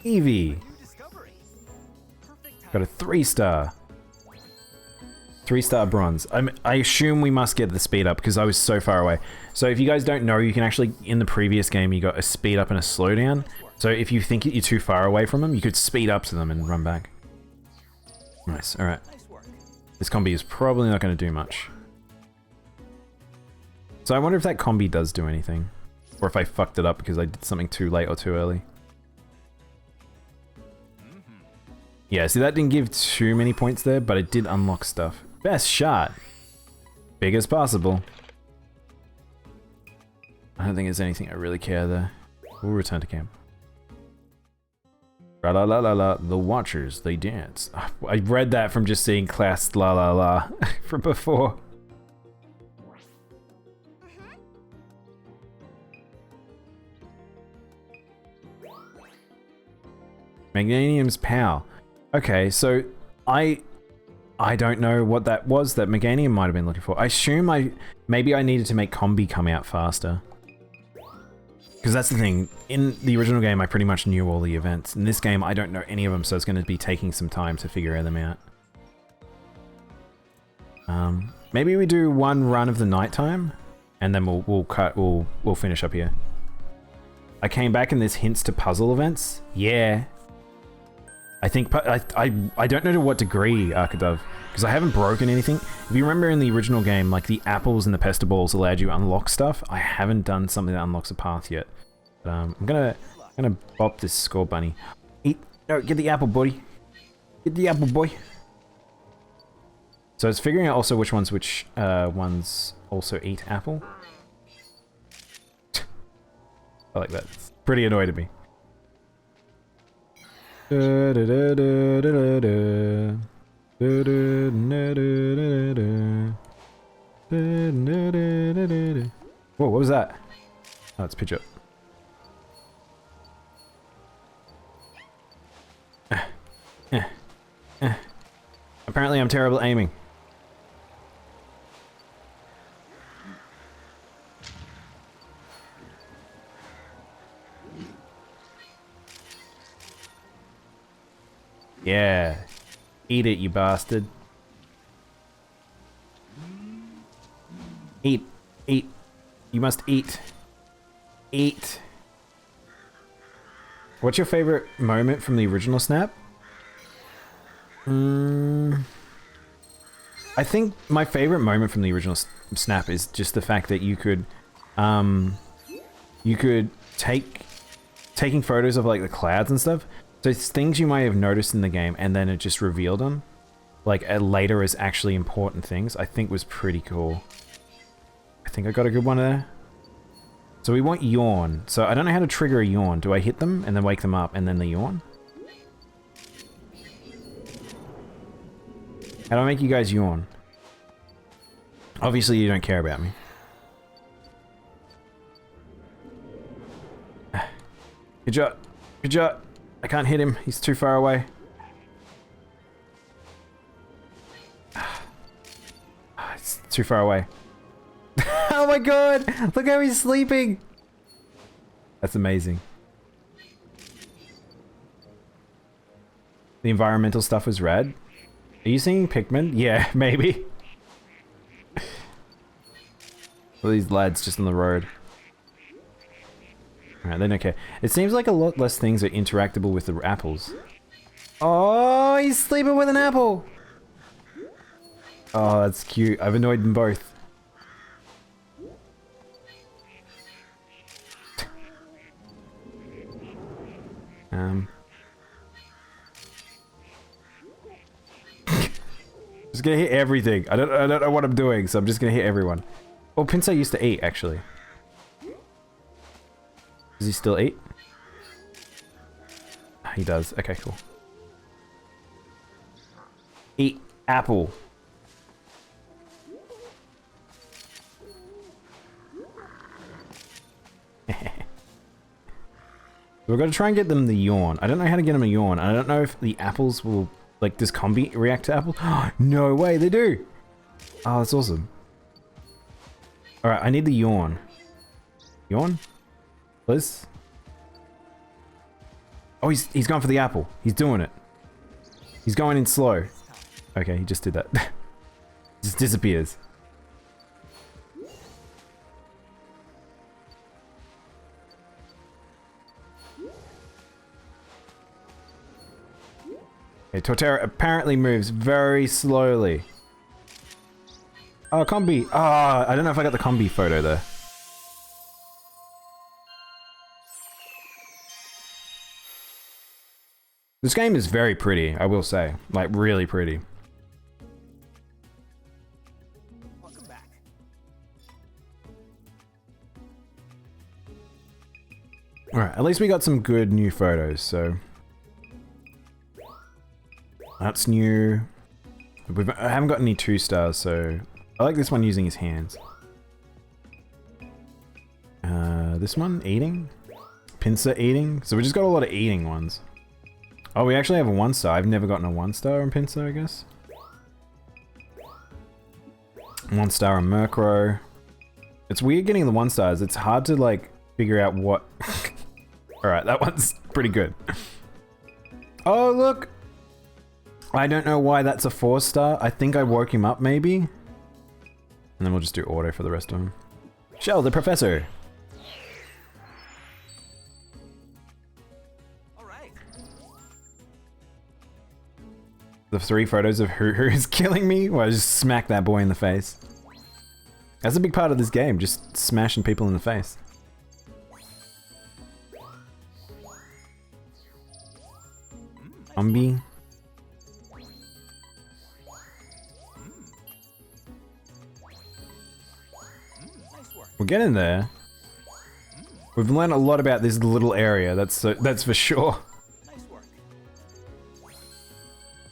Eevee. Got a 3-star. 3-star bronze. I assume we must get the speed up because I was so far away. So if you guys don't know, you can actually, in the previous game, you got a speed up and a slowdown. So if you think you're too far away from them, you could speed up to them and run back. Nice, alright. This combi is probably not going to do much. So I wonder if that combi does do anything. Or if I fucked it up because I did something too late or too early. Yeah, see that didn't give too many points there, but it did unlock stuff. Best shot! Big as possible. I don't think there's anything I really care there. We'll return to camp. La la la la la, the Watchers, they dance. I read that from just seeing class la la la from before. Magnanium's pal. Okay, so I don't know what that was that Meganium might have been looking for. I assume maybe I needed to make Combi come out faster. Because that's the thing, in the original game I pretty much knew all the events. In this game I don't know any of them, so it's going to be taking some time to figure them out. Maybe we do one run of the nighttime, and then we'll finish up here. I came back and there's hints to puzzle events. Yeah. I think, I don't know to what degree, Arkadov, because I haven't broken anything. If you remember in the original game, like the apples and the pester balls allowed you to unlock stuff. I haven't done something that unlocks a path yet. But I'm gonna bop this score bunny. Eat, no, get the apple, buddy. Get the apple, boy. So it's figuring out also which ones also eat apple. I like that. It's pretty annoying to me. Whoa, what was that? Oh, it's pitch up. Apparently I'm terrible at aiming. Yeah. Eat it, you bastard. Eat. Eat. You must eat. Eat. What's your favorite moment from the original Snap? I think my favorite moment from the original Snap is just the fact that you could taking photos of like the clouds and stuff. So it's things you might have noticed in the game and then it just revealed them like later as actually important things. I think was pretty cool. I think I got a good one there. So we want yawn. So I don't know how to trigger a yawn. Do I hit them and then wake them up and then they yawn? How do I make you guys yawn? Obviously you don't care about me. Good job. Good job. I can't hit him. He's too far away. It's too far away. Oh my god! Look how he's sleeping! That's amazing. The environmental stuff was rad. Are you seeing Pikmin? Yeah, maybe. All these lads just on the road. Alright, they don't care. It seems like a lot less things are interactable with the apples. Oh, he's sleeping with an apple! Oh, that's cute. I've annoyed them both. Just gonna hit everything. I don't know what I'm doing, so I'm just gonna hit everyone. Oh, Pinsay used to eat, actually. Does he still eat? He does. Okay, cool. Eat apple. We're gonna try and get them the yawn. I don't know how to get them a yawn. I don't know if the apples will... Like, does Combi react to apples? No way, they do! Oh, that's awesome. Alright, I need the yawn. Yawn? Please? Oh, he's gone for the apple. He's doing it. He's going in slow. Okay, he just did that. Just disappears. Okay, Torterra apparently moves very slowly. Oh, Combi. Ah, I don't know if I got the Combi photo there. This game is very pretty, I will say. Like, really pretty. Welcome back. Alright, at least we got some good new photos, so... That's new. I haven't got any 2 stars, so... I like this one using his hands. This one, eating? Pincer eating? So we just got a lot of eating ones. Oh, we actually have a 1-star. I've never gotten a 1-star on Pinsir, I guess. 1-star on Murkrow. It's weird getting the 1-stars. It's hard to, like, figure out what... Alright, that one's pretty good. Oh, look! I don't know why that's a 4-star. I think I woke him up, maybe? And then we'll just do auto for the rest of them. Shell, the professor! The 3 photos of who is killing me? Well, I just smack that boy in the face. That's a big part of this game, just smashing people in the face. Umbi. We're getting there. We've learned a lot about this little area, that's for sure.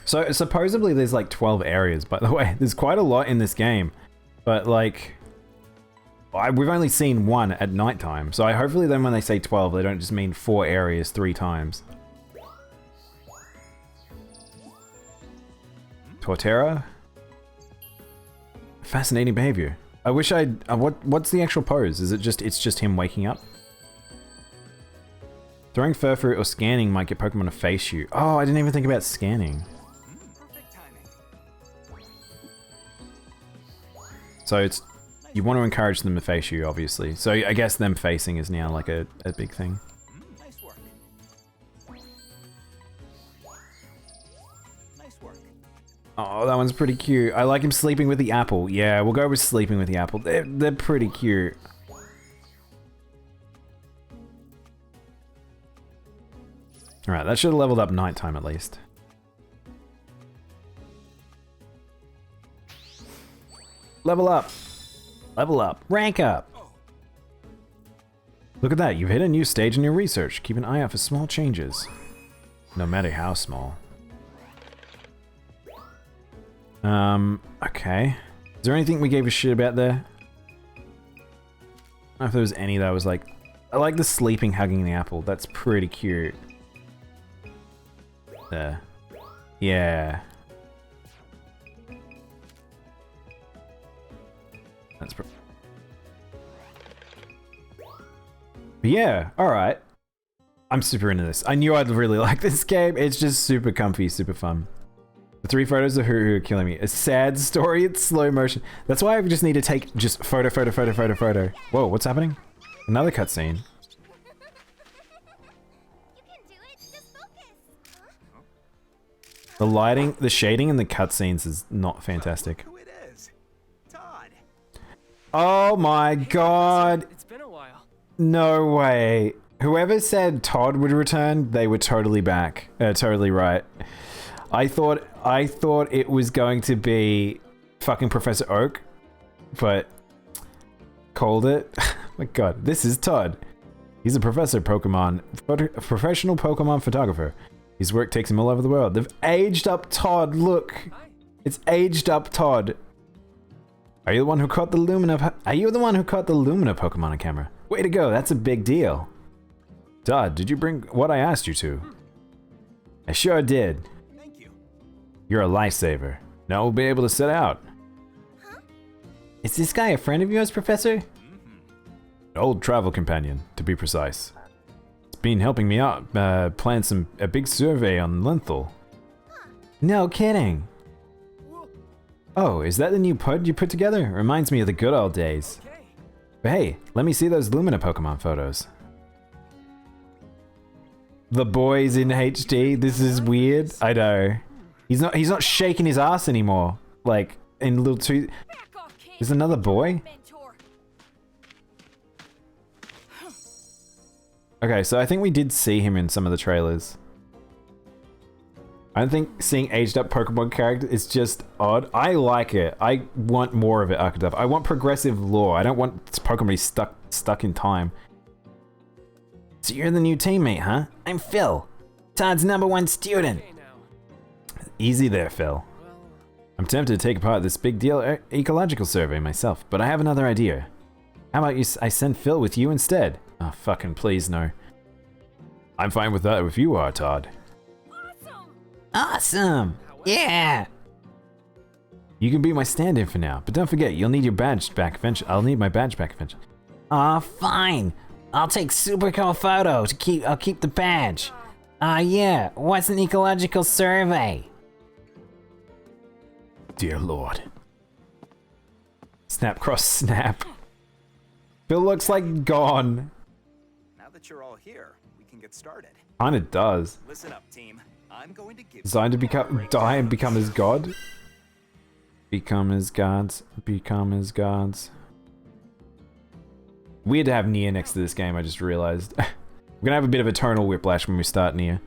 So supposedly there's like 12 areas, by the way. There's quite a lot in this game. But like, we've only seen 1 at nighttime. So hopefully then when they say 12, they don't just mean 4 areas 3 times. Torterra? Fascinating behavior. I wish what's the actual pose? Is it just, it's just him waking up? Throwing Furfruit or scanning might get Pokemon to face you. Oh, I didn't even think about scanning. So it's, you want to encourage them to face you, obviously. So I guess them facing is now like a big thing. Nice work. Nice work. Oh, that one's pretty cute. I like him sleeping with the apple. Yeah, we'll go with sleeping with the apple. They're pretty cute. Alright, that should have leveled up nighttime at least. Level up! Level up! Rank up! Look at that, you've hit a new stage in your research. Keep an eye out for small changes. No matter how small. Okay. Is there anything we gave a shit about there? I don't know if there was any that was like... I like the sleeping hugging the apple. That's pretty cute. There. Yeah. That's but yeah, alright. I'm super into this. I knew I'd really like this game. It's just super comfy, super fun. The 3 photos of who are killing me. A sad story, it's slow motion. That's why I just need to take just photo. Whoa, what's happening? Another cutscene. The lighting, the shading in the cutscenes is not fantastic. Who it is? Todd. Oh my god! It's been a while. No way. Whoever said Todd would return, they were totally back. Totally right. I thought it was going to be fucking Professor Oak, but called it. Oh my god, this is Todd. He's a professor Pokemon, a professional Pokemon photographer. His work takes him all over the world. They've aged up Todd, look. It's aged up Todd. Are you the one who caught the Lumina Pokemon on camera? Way to go, that's a big deal. Todd, did you bring what I asked you to? I sure did. Thank you. You're a lifesaver. Now we'll be able to set out. Huh? Is this guy a friend of yours, Professor? An old travel companion, to be precise. It's been helping me out, plan a big survey on Lenthal. No kidding. Oh, is that the new pod you put together? Reminds me of the good old days. But hey, let me see those Lumina Pokemon photos. The boy's in HD. This is weird. I know. He's not shaking his ass anymore. Like in little two. There's another boy. Okay, so I think we did see him in some of the trailers. I don't think seeing aged up Pokemon character is just odd. I like it. I want more of it, Arkaduff. I want progressive lore. I don't want Pokemon to be stuck in time. So you're the new teammate, huh? I'm Phil, Todd's #1 student. Easy there, Phil. I'm tempted to take part in this big deal ecological survey myself, but I have another idea. How about I send Phil with you instead? Oh, fucking please no. I'm fine with that if you are, Todd. Awesome! Yeah! You can be my stand-in for now, but don't forget, you'll need your badge back eventually. I'll need my badge back eventually. Aw, fine! I'll take super cool photos I'll keep the badge. Yeah, what's an ecological survey? Dear Lord. Snap cross snap. Phil looks like gone. Now that you're all here, we can get started. Kinda does. Listen up, team. I'm going to give Designed to die and become his god? Become his gods. Become his gods. Weird to have Nier next to this game, I just realized. We're gonna have a bit of a tonal whiplash when we start Nier.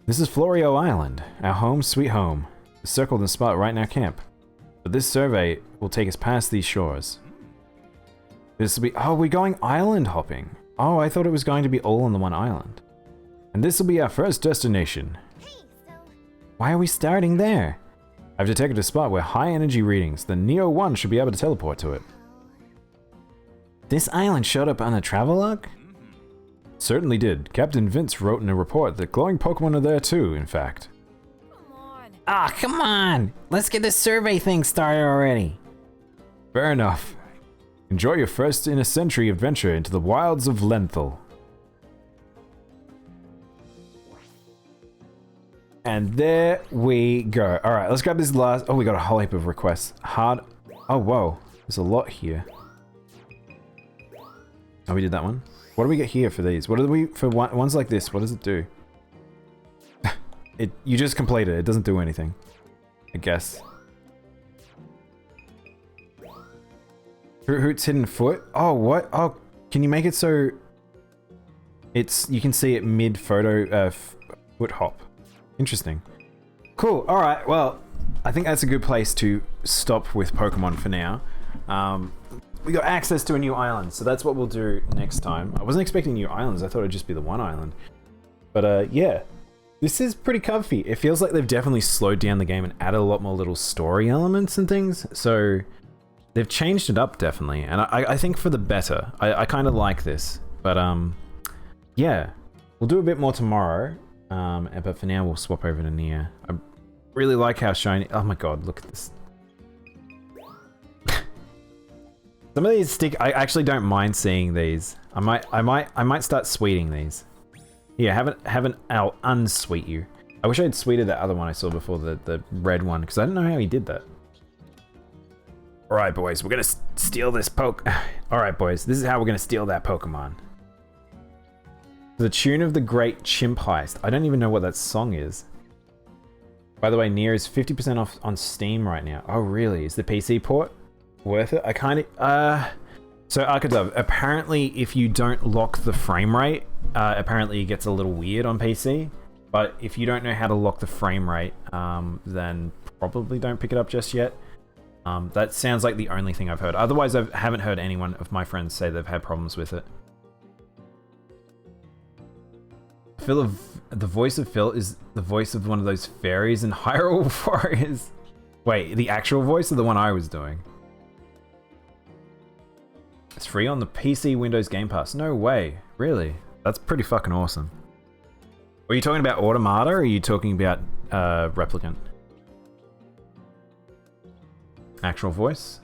This is Florio Island, our home sweet home. The circled the spot right in our camp. But this survey will take us past these shores. This will be— oh, we're going island hopping. Oh, I thought it was going to be all on the one island. And this will be our first destination. Hey, so Why are we starting there? I've detected a spot where high energy readings, the Neo 1 should be able to teleport to it. This island showed up on a travelogue? Certainly did. Captain Vince wrote in a report that glowing Pokemon are there too, in fact. come on. Ah, come on! Let's get this survey thing started already. Fair enough. Enjoy your first in a century adventure into the wilds of Lenthal. And there we go. Alright, let's grab this last— oh, we got a whole heap of requests. Hard— oh, whoa. There's a lot here. Oh, we did that one. What do we get here for these? What do we— for ones like this, what does it do? You just complete it. It doesn't do anything, I guess. Hoot's hidden foot? Oh, what? Oh, can you make it so you can see it mid photo foot hop? Interesting. Cool. All right. Well, I think that's a good place to stop with Pokemon for now. We got access to a new island, so that's what we'll do next time. I wasn't expecting new islands. I thought it'd just be the one island. But yeah, this is pretty comfy. It feels like they've definitely slowed down the game and added a lot more little story elements and things. So they've changed it up definitely, and I think for the better. I kind of like this. But yeah, we'll do a bit more tomorrow. But for now, we'll swap over to Nier. I really like how shiny— oh my god, look at this. Some of these I actually don't mind seeing these. I might start sweeting these. Yeah, have an I'll unsweet you. I wish I'd sweeted that other one I saw before, the red one, because I don't know how he did that. Alright boys, we're gonna steal this Alright boys, this is how we're gonna steal that Pokemon. The tune of the Great Chimp Heist. I don't even know what that song is. By the way, Nier is 50% off on Steam right now. Oh really? Is the PC port worth it? I kind of— so Arkadov, apparently if you don't lock the frame rate, apparently it gets a little weird on PC. But if you don't know how to lock the frame rate, then probably don't pick it up just yet. That sounds like the only thing I've heard. Otherwise, I haven't heard anyone of my friends say they've had problems with it. The voice of Phil is the voice of one of those fairies in Hyrule Warriors. Wait, the actual voice or the one I was doing? It's free on the PC Windows Game Pass. No way. Really? That's pretty fucking awesome. Are you talking about Automata or are you talking about Replicant? Actual voice?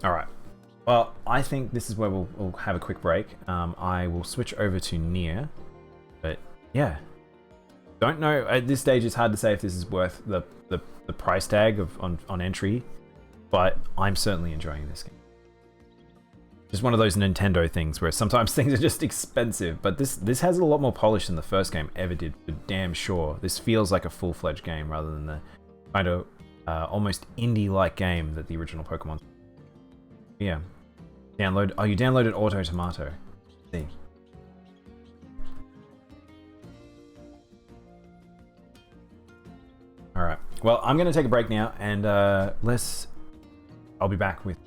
Alright. Well, I think this is where we'll have a quick break. I will switch over to Nier. But yeah. Don't know. At this stage, it's hard to say if this is worth the price tag on entry. But I'm certainly enjoying this game. Just one of those Nintendo things where sometimes things are just expensive, but this has a lot more polish than the first game ever did, for damn sure. This feels like a full-fledged game rather than the kind of almost indie-like game that the original Pokemon. Yeah. Download— oh, you downloaded Auto Tomato. See. Alright. Well, I'm going to take a break now, and I'll be back with—